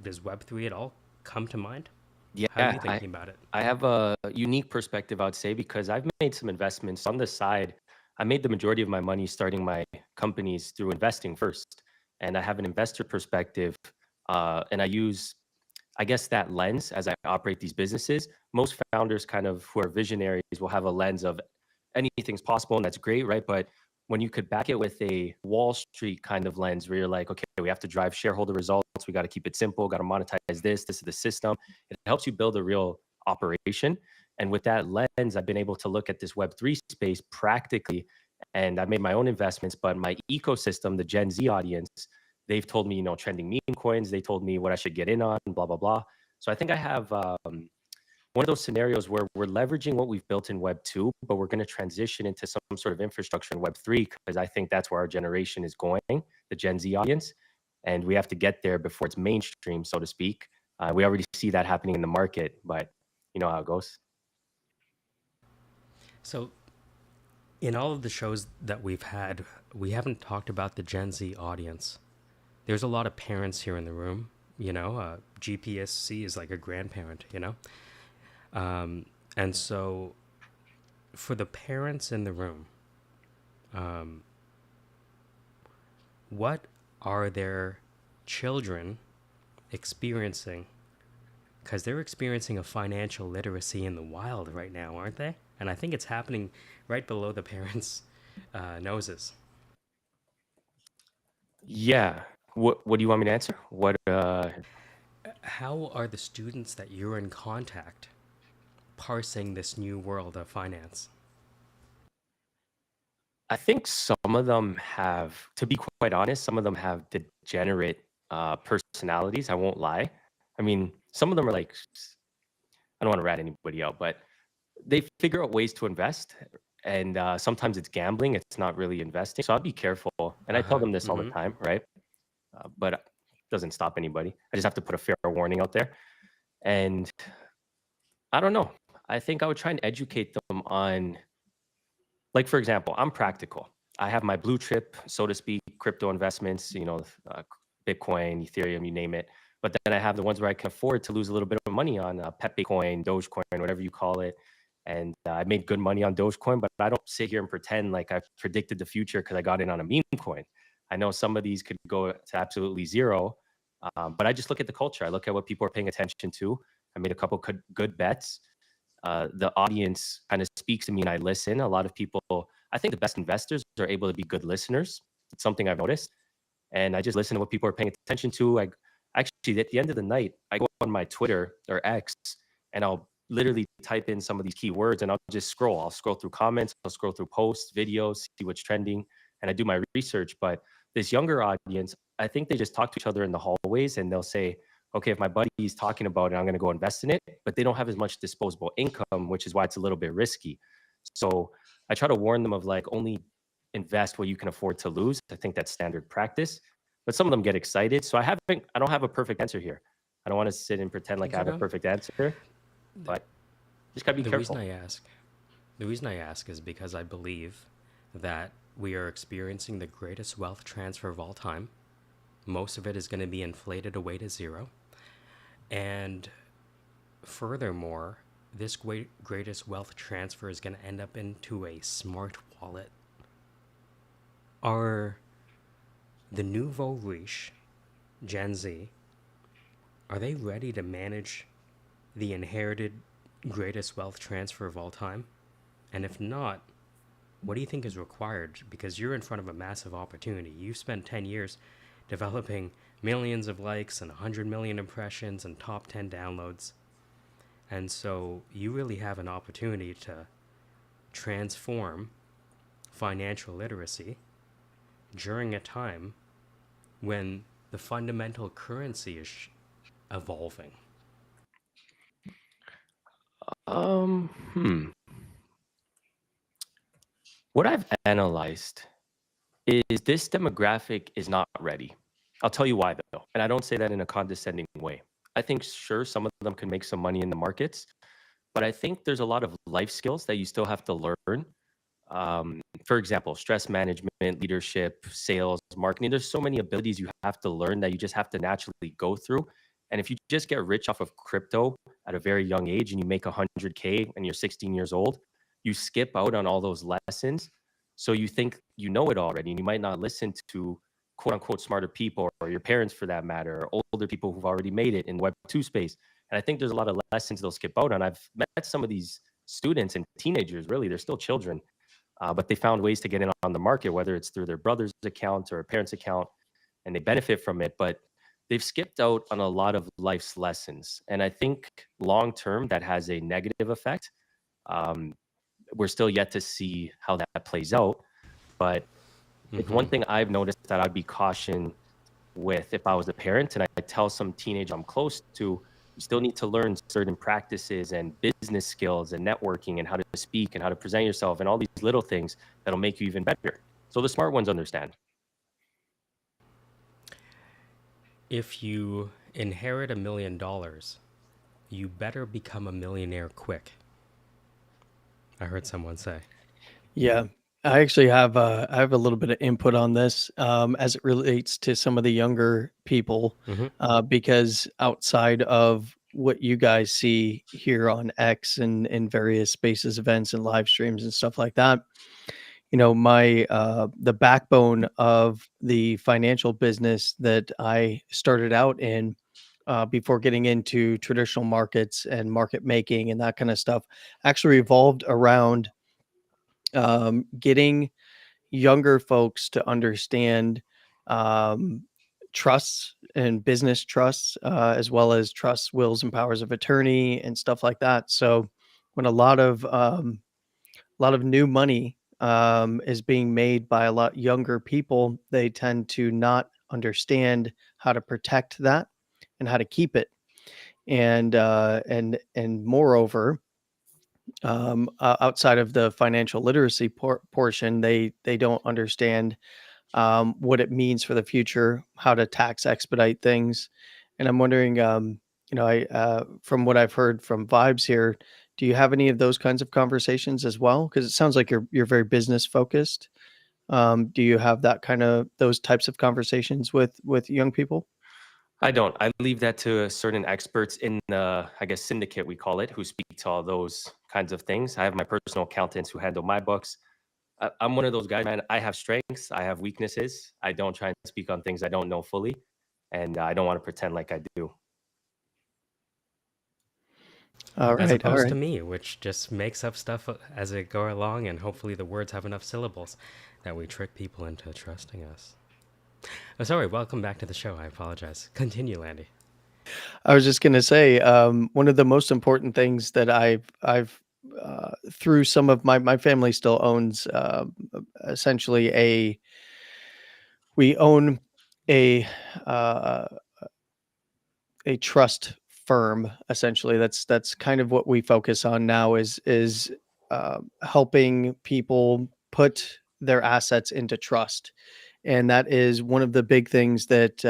B: does Web3 at all come to mind?
G: Yeah,
B: how are you thinking about it?
G: I have a unique perspective, I would say, because I've made some investments on the side. I made the majority of my money starting my companies through investing first. And I have an investor perspective, and I use, I guess, that lens as I operate these businesses. Most founders kind of who are visionaries will have a lens of anything's possible, and that's great, right? But when you could back it with a Wall Street kind of lens where you're like, okay, we have to drive shareholder results. We got to keep it simple, got to monetize this is the system. It helps you build a real operation. And with that lens, I've been able to look at this Web3 space practically, and I've made my own investments, but my ecosystem, the Gen Z audience, they've told me, trending meme coins. They told me what I should get in on, blah, blah, blah. So I think I have one of those scenarios where we're leveraging what we've built in Web 2, but we're going to transition into some sort of infrastructure in Web 3, because I think that's where our generation is going, the Gen Z audience. And we have to get there before it's mainstream, so to speak. We already see that happening in the market, but you know how it goes.
B: So in all of the shows that we've had, we haven't talked about the Gen Z audience. There's a lot of parents here in the room, GPSC is like a grandparent, and so for the parents in the room, what are their children experiencing? Because they're experiencing a financial literacy in the wild right now, aren't they? And I think it's happening right below the parents' noses.
G: Yeah. What do you want me to answer?
B: How are the students that you're in contact parsing this new world of finance?
G: I think some of them have, to be quite honest, some of them have degenerate personalities. I won't lie. I mean, some of them are like, I don't want to rat anybody out, but they figure out ways to invest. And sometimes it's gambling. It's not really investing. So I'll be careful. And I tell them this all the time, right? But it doesn't stop anybody. I just have to put a fair warning out there. And I don't know. I think I would try and educate them on, like, for example, I'm practical. I have my blue chip, so to speak, crypto investments, Bitcoin, Ethereum, you name it. But then I have the ones where I can afford to lose a little bit of money on Pepe coin, Dogecoin, whatever you call it. And I made good money on Dogecoin, but I don't sit here and pretend like I've predicted the future because I got in on a meme coin. I know some of these could go to absolutely zero, but I just look at the culture. I look at what people are paying attention to. I made a couple good bets. The audience kind of speaks to me and I listen. A lot of people, I think the best investors are able to be good listeners. It's something I've noticed. And I just listen to what people are paying attention to. I actually, at the end of the night, I go on my Twitter or X and I'll literally type in some of these keywords and I'll just scroll. I'll scroll through comments, I'll scroll through posts, videos, see what's trending, and I do my research. But this younger audience, I think they just talk to each other in the hallways and they'll say, okay, if my buddy is talking about it, I'm going to go invest in it, but they don't have as much disposable income, which is why it's a little bit risky. So I try to warn them of like, only invest what you can afford to lose. I think that's standard practice, but some of them get excited. So I don't have a perfect answer here. I don't want to sit and pretend like I have a perfect answer, but just gotta be careful.
B: The reason I ask is because I believe that we are experiencing the greatest wealth transfer of all time. Most of it is going to be inflated away to zero. And furthermore, this greatest wealth transfer is going to end up into a smart wallet. Are the nouveau riche, Gen Z, are they ready to manage the inherited greatest wealth transfer of all time? And if not, what do you think is required? Because you're in front of a massive opportunity. You've spent 10 years developing millions of likes and 100 million impressions and top 10 downloads. And so you really have an opportunity to transform financial literacy during a time when the fundamental currency is evolving.
G: What I've analyzed is this demographic is not ready. I'll tell you why, though. And I don't say that in a condescending way. I think, sure, some of them can make some money in the markets, but I think there's a lot of life skills that you still have to learn. For example, stress management, leadership, sales, marketing. There's so many abilities you have to learn that you just have to naturally go through. And if you just get rich off of crypto at a very young age and you make 100K and you're 16 years old, you skip out on all those lessons. So you think you know it already, and you might not listen to quote unquote smarter people or your parents for that matter, or older people who've already made it in Web2 space. And I think there's a lot of lessons they'll skip out on. I've met some of these students and teenagers, really, they're still children, but they found ways to get in on the market, whether it's through their brother's account or a parent's account, and they benefit from it. But they've skipped out on a lot of life's lessons. And I think long term, that has a negative effect. We're still yet to see how that plays out. But it's one thing I've noticed that I'd be cautioned with if I was a parent and I tell some teenager I'm close to, you still need to learn certain practices and business skills and networking and how to speak and how to present yourself and all these little things that'll make you even better. So the smart ones understand.
B: If you inherit $1 million, you better become a millionaire quick. I heard someone say.
D: Yeah, I actually have I have a little bit of input on this as it relates to some of the younger people, because outside of what you guys see here on X and in various spaces, events, and live streams and stuff like that, you know, my the backbone of the financial business that I started out in before getting into traditional markets and market making and that kind of stuff actually revolved around getting younger folks to understand trusts and business trusts, as well as trusts, wills, and powers of attorney and stuff like that. So when a lot of new money is being made by a lot younger people, they tend to not understand how to protect that and how to keep it. And moreover, outside of the financial literacy portion, they don't understand what it means for the future, how to tax expedite things. And I'm wondering, from what I've heard from Vibes here, do you have any of those kinds of conversations as well? Because it sounds like you're very business focused. Do you have those types of conversations with young people?
G: I don't. I leave that to certain experts in the, I guess, syndicate, we call it, who speak to all those kinds of things. I have my personal accountants who handle my books. I'm one of those guys, man. I have strengths, I have weaknesses. I don't try and speak on things I don't know fully, and I don't want to pretend like I do.
D: All
B: As
D: right, all
B: opposed to
D: right.
B: me, which just makes up stuff as it go along, and hopefully the words have enough syllables that we trick people into trusting us. Oh, sorry. Welcome back to the show. I apologize. Continue, Andy.
D: I was just gonna say, one of the most important things that I've through some of my family still owns essentially we own a uh, a trust firm. Essentially, that's kind of what we focus on now is helping people put their assets into trust. And that is one of the big things that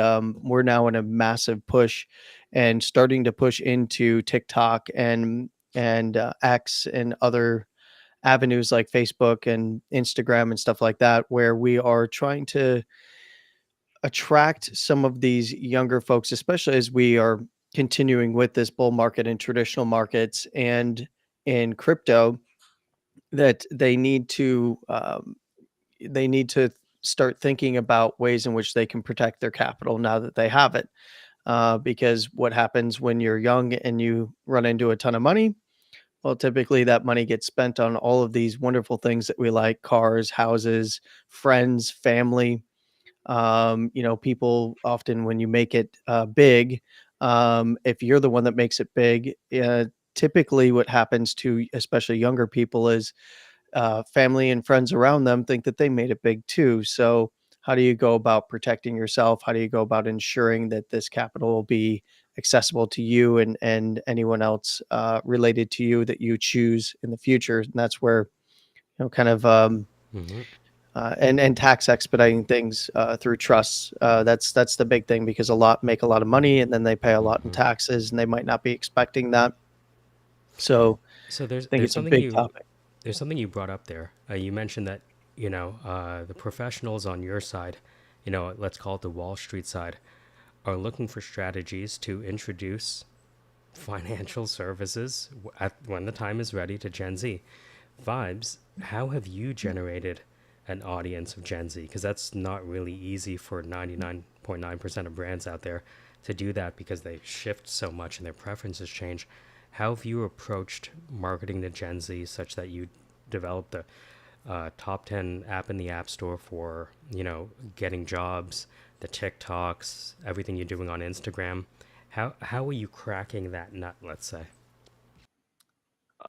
D: we're now in a massive push and starting to push into TikTok and X and other avenues like Facebook and Instagram and stuff like that, where we are trying to attract some of these younger folks, especially as we are continuing with this bull market in traditional markets and in crypto, that they need to start thinking about ways in which they can protect their capital now that they have it. Because what happens when you're young and you run into a ton of money? Well, typically that money gets spent on all of these wonderful things that we like: cars, houses, friends, family. People often, when you make it big, if you're the one that makes it big, typically what happens to especially younger people is family and friends around them think that they made it big too. So, how do you go about protecting yourself? How do you go about ensuring that this capital will be accessible to you and anyone else related to you that you choose in the future? And that's where kind of
B: Mm-hmm.
D: and tax expediting things through trusts. That's the big thing, because a lot make a lot of money and then they pay a lot in
B: Mm-hmm.
D: taxes and they might not be expecting that. So
B: So
D: I think it's a big topic.
B: there's something you brought up there. You mentioned that the professionals on your side, let's call it the Wall Street side, are looking for strategies to introduce financial services when the time is ready to Gen Z. Vibes, how have you generated an audience of Gen Z? Because that's not really easy for 99.9% of brands out there to do that, because they shift so much and their preferences change. How have you approached marketing to Gen Z such that you developed the top 10 app in the App Store for, getting jobs, the TikToks, everything you're doing on Instagram? How are you cracking that nut, let's say?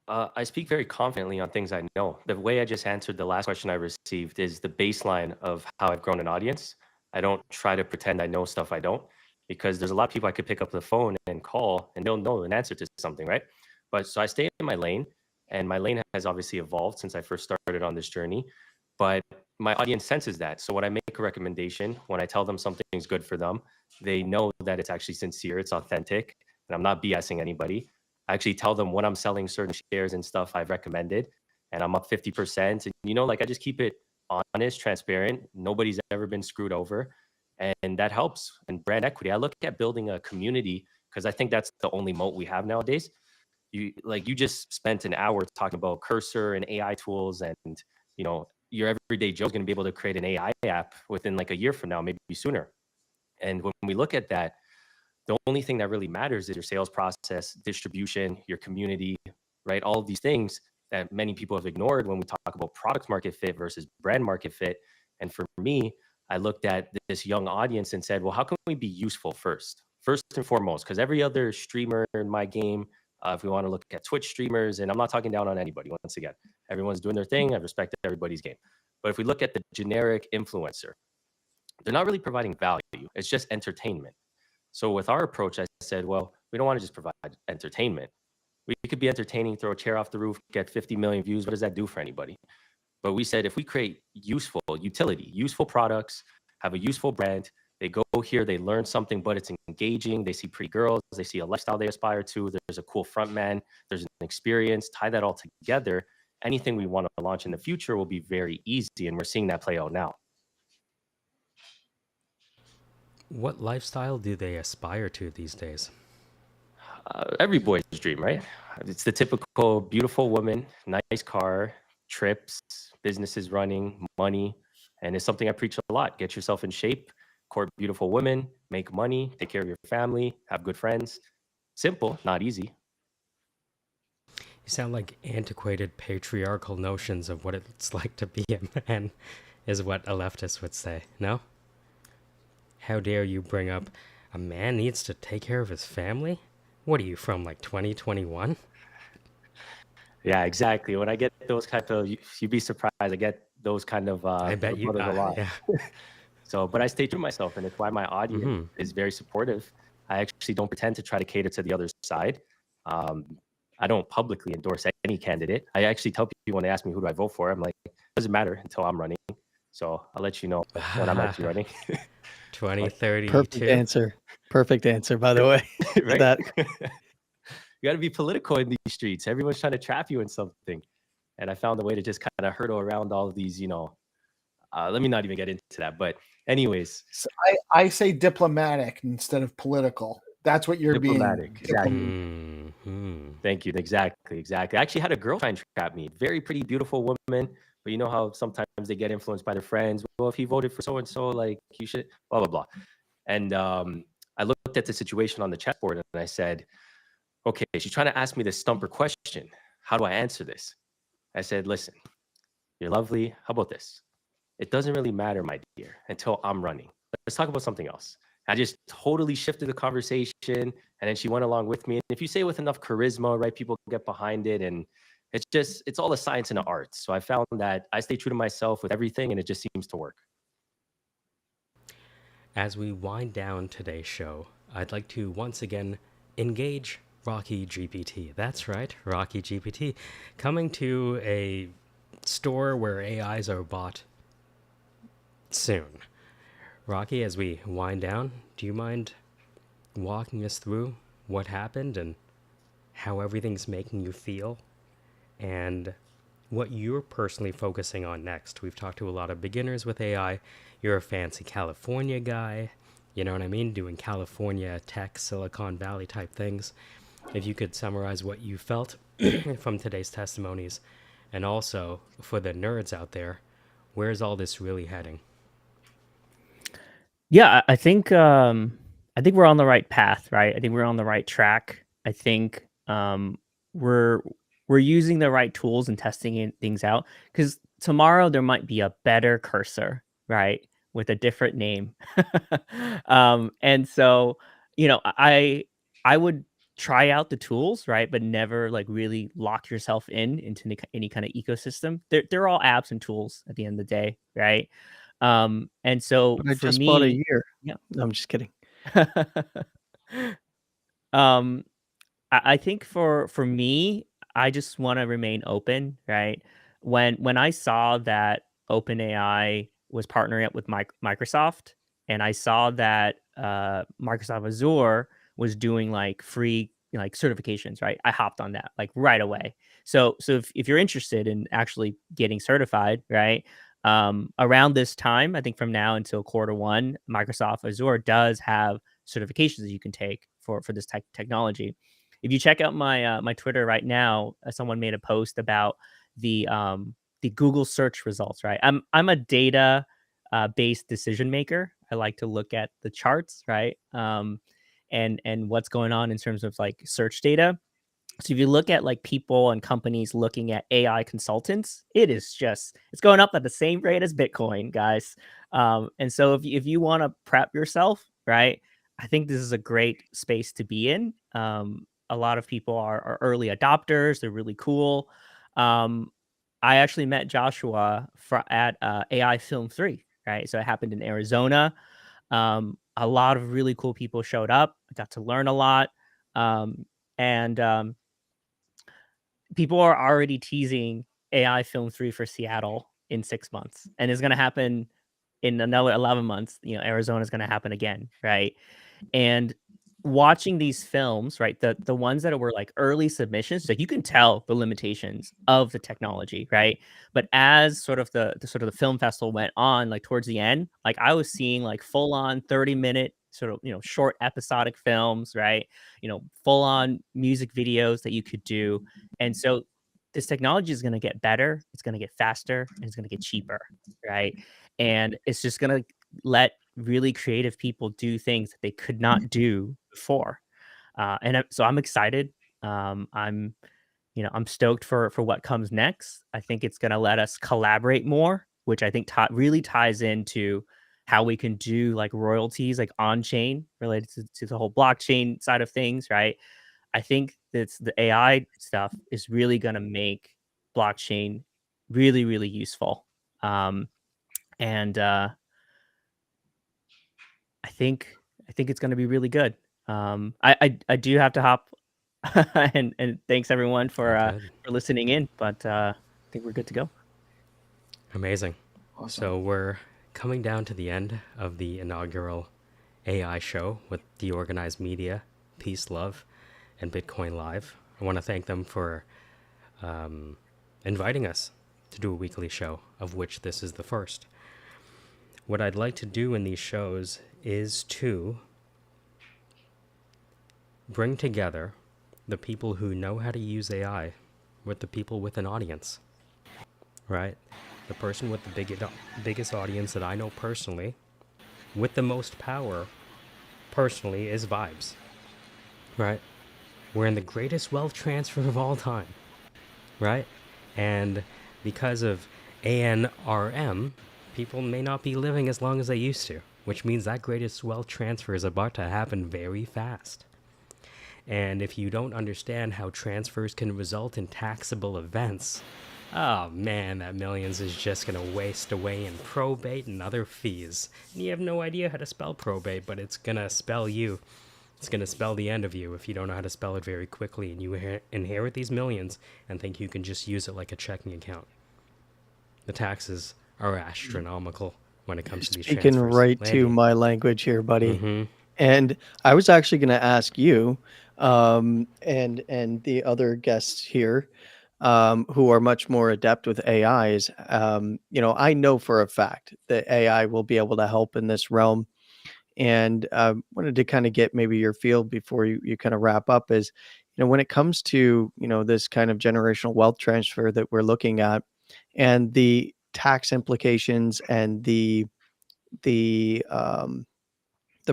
G: I speak very confidently on things I know. The way I just answered the last question I received is the baseline of how I've grown an audience. I don't try to pretend I know stuff I don't, because there's a lot of people I could pick up the phone and call and they'll know an answer to something, right? But so I stay in my lane, and my lane has obviously evolved since I first started on this journey. But my audience senses that. So when I make a recommendation, when I tell them something's good for them, they know that it's actually sincere, it's authentic, and I'm not BSing anybody. I actually tell them when I'm selling certain shares and stuff I've recommended, and I'm up 50%. And, like, I just keep it honest, transparent. Nobody's ever been screwed over. And that helps. And brand equity, I look at building a community, because I think that's the only moat we have nowadays. You just spent an hour talking about Cursor and AI tools, and, your everyday Joe's going to be able to create an AI app within like a year from now, maybe sooner. And when we look at that, the only thing that really matters is your sales process, distribution, your community, right? All of these things that many people have ignored when we talk about product market fit versus brand market fit. And for me, I looked at this young audience and said, well, how can we be useful first and foremost? Because every other streamer in my game, if we want to look at Twitch streamers, and I'm not talking down on anybody, once again, everyone's doing their thing. I respect everybody's game. But if we look at the generic influencer, they're not really providing value. It's just entertainment. So with our approach, I said, well, we don't want to just provide entertainment. We could be entertaining, throw a chair off the roof, get 50 million views. What does that do for anybody? But we said, if we create useful utility, useful products, have a useful brand, they go here, they learn something, but it's engaging. They see pretty girls, they see a lifestyle they aspire to. There's a cool front man, there's an experience, tie that all together. Anything we want to launch in the future will be very easy. And we're seeing that play out now.
B: What lifestyle do they aspire to these days?
G: Every boy's dream, right? It's the typical beautiful woman, nice car, trips, businesses running, money, and it's something I preach a lot. Get yourself in shape, court beautiful women, make money, take care of your family, have good friends. Simple, not easy.
B: You sound like antiquated patriarchal notions of what it's like to be a man, is what a leftist would say. No? How dare you bring up a man needs to take care of his family? What are you from, like 2021?
G: Yeah, exactly. When I get those kind of, you'd be surprised. I get those kind of
B: I bet you.
G: rebuttals a lot.
B: Yeah.
G: So, but I stay true to myself, and it's why my audience is very supportive. I actually don't pretend to try to cater to the other side. I don't publicly endorse any candidate. I actually tell people when they ask me who do I vote for, I'm like, it doesn't matter until I'm running. So I'll let you know when I'm actually running.
B: 2032.
D: Perfect answer, by the way.
G: Right?
D: That
G: You got to be political in these streets. Everyone's trying to trap you in something. And I found a way to just kind of hurdle around all of these, let me not even get into that. But anyways.
A: So I say diplomatic instead of political. That's what you're
G: diplomatic.
A: being.
G: Exactly. Thank you. Exactly. I actually had a girl try and trap me. Very pretty, beautiful woman. But you know how sometimes they get influenced by their friends. Well, if he voted for so-and-so, like you should, blah, blah, blah. And I looked at the situation on the chessboard and I said, okay, she's trying to ask me this stumper question. How do I answer this? I said, listen, you're lovely. How about this? It doesn't really matter, my dear, until I'm running. Let's talk about something else. I just totally shifted the conversation, and then she went along with me. And if you say it with enough charisma, right, people get behind it, and it's all a science and an art. So I found that I stay true to myself with everything, and it just seems to work.
B: As we wind down today's show, I'd like to once again engage Rocky GPT. That's right, Rocky GPT, coming to a store where AIs are bought soon. Rocky, as we wind down, do you mind walking us through what happened and how everything's making you feel and what you're personally focusing on next? We've talked to a lot of beginners with AI. You're a fancy California guy, you know what I mean? Doing California tech, Silicon Valley type things. If you could summarize what you felt from today's testimonies, and also for the nerds out there, where's all this really heading?
C: Yeah, I think we're on the right path, right? I think we're on the right track. I think we're using the right tools and testing things out, because tomorrow there might be a better cursor, right, with a different name. And so, I would try out the tools, right, but never like really lock yourself into any kind of ecosystem. They're all apps and tools at the end of the day, right? And so
D: but I
C: for
D: just
C: me,
D: bought a year.
C: yeah,
D: No, I'm just kidding.
C: I think for me, I just want to remain open, right? When I saw that OpenAI was partnering up with Microsoft, and I saw that Microsoft Azure was doing like free like certifications, right? I hopped on that like right away. So if you're interested in actually getting certified, right? Around this time, I think from now until Q1, Microsoft Azure does have certifications that you can take for this technology. If you check out my my Twitter right now, someone made a post about the Google search results. Right, I'm a data based decision maker. I like to look at the charts, right, and what's going on in terms of like search data. So if you look at like people and companies looking at AI consultants, it's going up at the same rate as Bitcoin, guys. And so if you want to prep yourself, right, I think this is a great space to be in. A lot of people are early adopters. They're really cool. I actually met Joshua at AI Film 3, right? So it happened in Arizona. A lot of really cool people showed up. I got to learn a lot. And people are already teasing AI Film 3 for Seattle in 6 months, and it's going to happen in another 11 months. Arizona is going to happen again, right? And watching these films, right, the ones that were like early submissions, like you can tell the limitations of the technology, right? But as sort of the film festival went on, like towards the end, like I was seeing like full on 30-minute sort of short episodic films, right? Full on music videos that you could do. And so this technology is going to get better, it's going to get faster, and it's going to get cheaper, right? And it's just going to let really creative people do things that they could not do before. So I'm excited. I'm I'm stoked for what comes next. I think it's going to let us collaborate more, which I think really ties into how we can do like royalties, like on chain related to the whole blockchain side of things, right? I think that's the AI stuff is really going to make blockchain really, really useful. And I think it's going to be really good. I do have to hop, and thanks everyone for listening in. But I think we're good to go.
B: Amazing.
A: Awesome.
B: So we're coming down to the end of the inaugural AI show with DeOrganized Media, Peace, Love, and Bitcoin Live. I want to thank them for inviting us to do a weekly show, of which this is the first. What I'd like to do in these shows is to bring together the people who know how to use AI with the people with an audience, right? The person with the biggest audience that I know personally, with the most power personally, is Vibes, right? We're in the greatest wealth transfer of all time, right? And because of ANRM, people may not be living as long as they used to, which means that greatest wealth transfer is about to happen very fast. And if you don't understand how transfers can result in taxable events, oh man, that millions is just going to waste away in probate and other fees. And you have no idea how to spell probate, but it's going to spell you. It's going to spell the end of you if you don't know how to spell it very quickly, and you inherit these millions and think you can just use it like a checking account. The taxes are astronomical when it comes to these transfers.
D: Speaking right to my language here, buddy. And I was actually going to ask you and the other guests here who are much more adept with AIs. I know for a fact that AI will be able to help in this realm. And wanted to kind of get maybe your feel before you kind of wrap up is, when it comes to, this kind of generational wealth transfer that we're looking at and the tax implications and the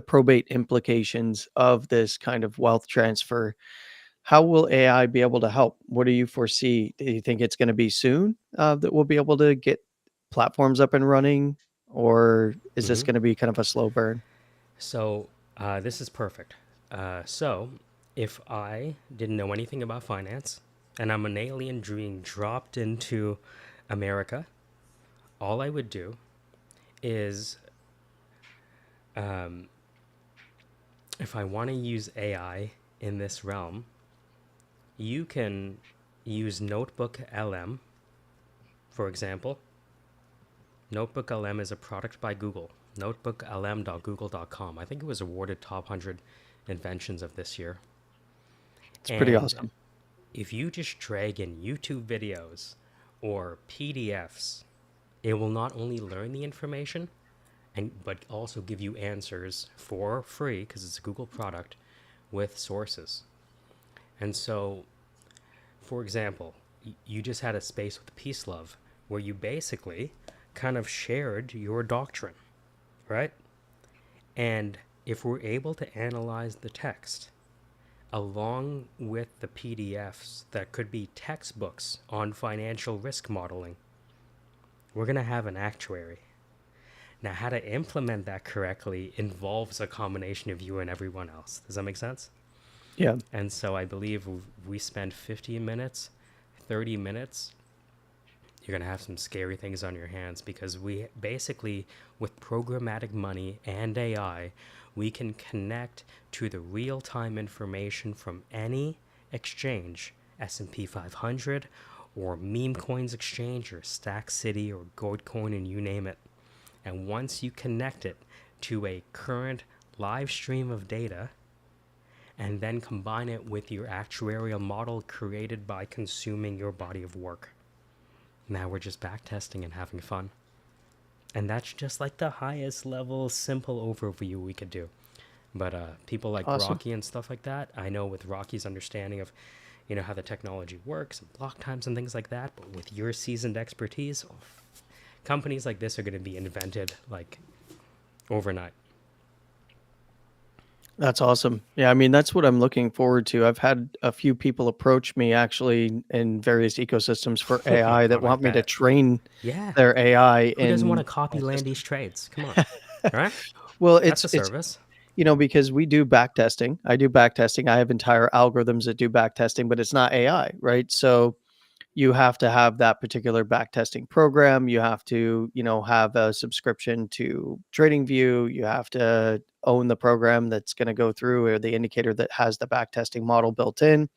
D: probate implications of this kind of wealth transfer, how will AI be able to help? What do you foresee? Do you think it's going to be soon that we'll be able to get platforms up and running, or is this going to be kind of a slow burn?
B: So this is perfect. So if I didn't know anything about finance and I'm an alien being dropped into America, all I would do is if I want to use AI in this realm, you can use Notebook LM, for example. Notebook LM is a product by Google. notebooklm.google.com. I think it was awarded top 100 inventions of this year.
D: It's pretty awesome.
B: If you just drag in YouTube videos or PDFs, it will not only learn the information, but also give you answers for free, because it's a Google product, with sources. And so, for example, you just had a space with Peace Love where you basically kind of shared your doctrine, right? And if we're able to analyze the text along with the PDFs that could be textbooks on financial risk modeling, we're going to have an actuary. Now, how to implement that correctly involves a combination of you and everyone else. Does that make sense?
D: Yeah.
B: And so I believe we spend 15 minutes, 30 minutes, you're going to have some scary things on your hands, because we basically, with programmatic money and AI, we can connect to the real-time information from any exchange, S&P 500 or meme coins exchange or Stack City or Goldcoin, and you name it. And once you connect it to a current live stream of data and then combine it with your actuarial model created by consuming your body of work, now we're just back testing and having fun. And that's just like the highest level, simple overview we could do. But people like
D: Awesome.
B: Rocky and stuff like that, I know with Rocky's understanding of, you know how the technology works, and block times and things like that. But with your seasoned expertise, companies like this are going to be invented like overnight.
D: That's awesome. Yeah, I mean, that's what I'm looking forward to. I've had a few people approach me actually in various ecosystems for AI that
B: God, I
D: want me to
B: bet.
D: train
B: Yeah.
D: their AI
B: Who doesn't want to
D: in
B: copy
D: my system.
B: Landy's trades? Come on. Right?
D: Well,
B: That's a
D: it's
B: service.
D: because we do back testing. I do back testing. I have entire algorithms that do back testing, but it's not AI, right? So you have to have that particular back testing program. You have to, have a subscription to TradingView. You have to own the program that's going to go through, or the indicator that has the back testing model built in.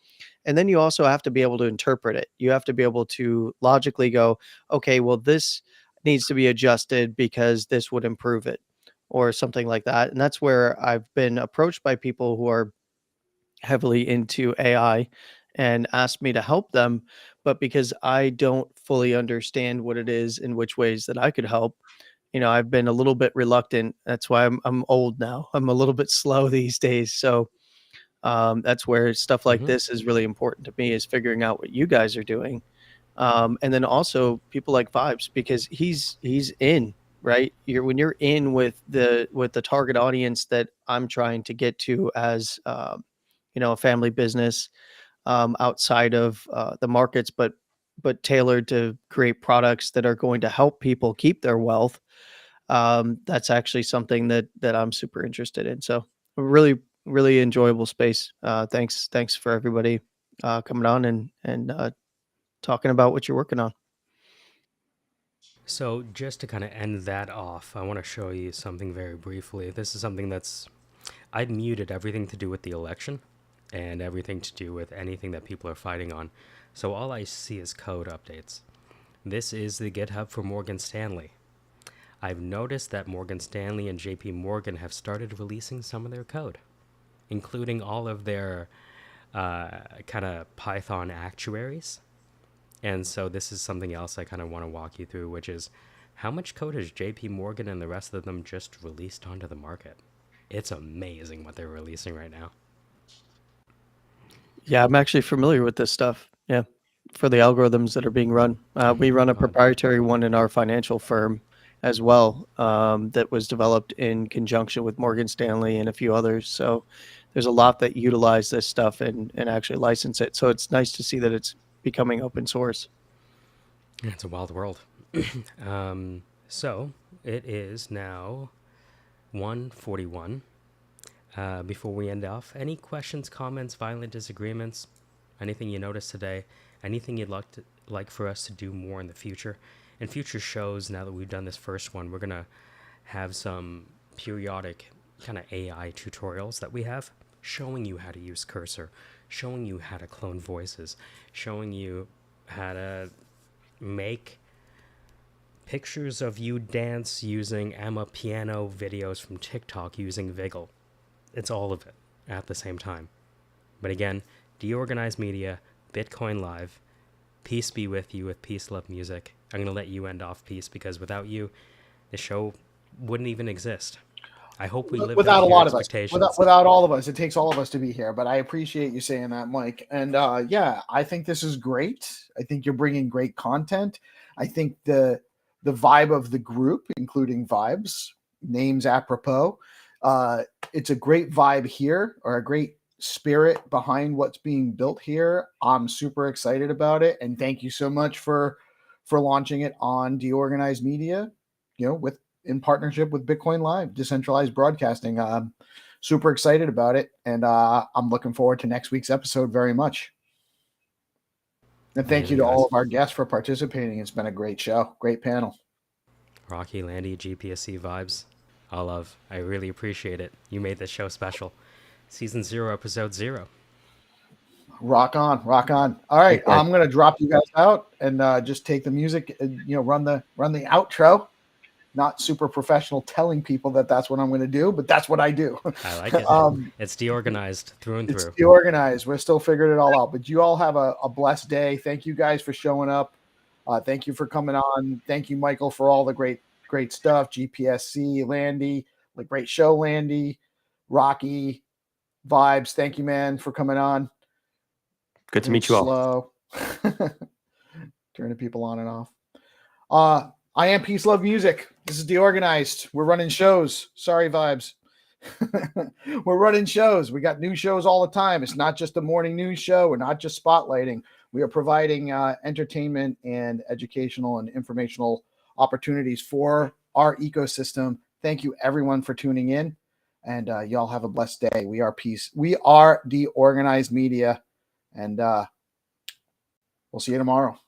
D: And then you also have to be able to interpret it. You have to be able to logically go, okay, well, this needs to be adjusted because this would improve it, or something like that. And that's where I've been approached by people who are heavily into AI and asked me to help them. But because I don't fully understand what it is and which ways that I could help, I've been a little bit reluctant. That's why I'm old now. I'm a little bit slow these days. So that's where stuff like this is really important to me, is figuring out what you guys are doing. And then also people like Vibes, because he's in, right? When you're in with the target audience that I'm trying to get to as a family business, outside of the markets, but tailored to create products that are going to help people keep their wealth. That's actually something that I'm super interested in. So a really, really enjoyable space. Thanks for everybody coming on and talking about what you're working on.
B: So just to kind of end that off, I want to show you something very briefly. This is something I've muted everything to do with the election and everything to do with anything that people are fighting on. So all I see is code updates. This is the GitHub for Morgan Stanley. I've noticed that Morgan Stanley and JP Morgan have started releasing some of their code, including all of their kind of Python actuaries. And so this is something else I kind of want to walk you through, which is how much code has JP Morgan and the rest of them just released onto the market? It's amazing what they're releasing right now.
D: Yeah, I'm actually familiar with this stuff. Yeah, for the algorithms that are being run. We run a proprietary one in our financial firm as well, that was developed in conjunction with Morgan Stanley and a few others. So there's a lot that utilize this stuff and actually license it. So it's nice to see that it's becoming open source.
B: It's a wild world. So it is now 1:41. Before we end off, any questions, comments, violent disagreements, anything you noticed today, anything you'd like for us to do more in the future? In future shows, now that we've done this first one, we're going to have some periodic kind of AI tutorials that we have, showing you how to use Cursor, showing you how to clone voices, showing you how to make pictures of you dance using Emma piano videos from TikTok using Viggle. It's all of it at the same time. But again, DeOrganized Media, Bitcoin Live, peace be with you with Peace Love Music. I'm going to let you end off, Peace, because without you, the show wouldn't even exist. I hope we lived
A: without
B: up
A: a
B: to your
A: lot of us,
B: expectations.
A: without all of us. It takes all of us to be here, but I appreciate you saying that, Mike. And yeah, I think this is great. I think you're bringing great content. I think the vibe of the group, including Vibes, names apropos, it's a great vibe here, or a great spirit behind what's being built here. I'm super excited about it, and thank you so much for launching it on DeOrganized Media, in partnership with Bitcoin Live, decentralized broadcasting. Super excited about it, and I'm looking forward to next week's episode very much. And thank you to all of our guests for participating. It's been a great show, great panel.
B: Rocky, Landy, GPSC Vibes, all love. I really appreciate it. You made this show special. Season 0, episode 0.
A: Rock on, rock on. All right, I'm gonna drop you guys out and just take the music. Run the outro. Not super professional telling people that that's what I'm going to do, but that's what I do.
B: I like it. It's DeOrganized through and through.
A: It's DeOrganized. We're still figuring it all out, but you all have a blessed day. Thank you guys for showing up. Thank you for coming on. Thank you, Michael, for all the great stuff. GPSC, Landy, the great show, Landy, Rocky, Vibes. Thank you, man, for coming on.
G: Good to meet you all.
A: Slow. Turning people on and off. I am Peace Love Music. This is DeOrganized. We're running shows. Sorry, Vibes. We're running shows. We got new shows all the time. It's not just a morning news show. We're not just spotlighting. We are providing entertainment and educational and informational opportunities for our ecosystem. Thank you, everyone, for tuning in. And y'all have a blessed day. We are Peace. We are DeOrganized Media. And we'll see you tomorrow.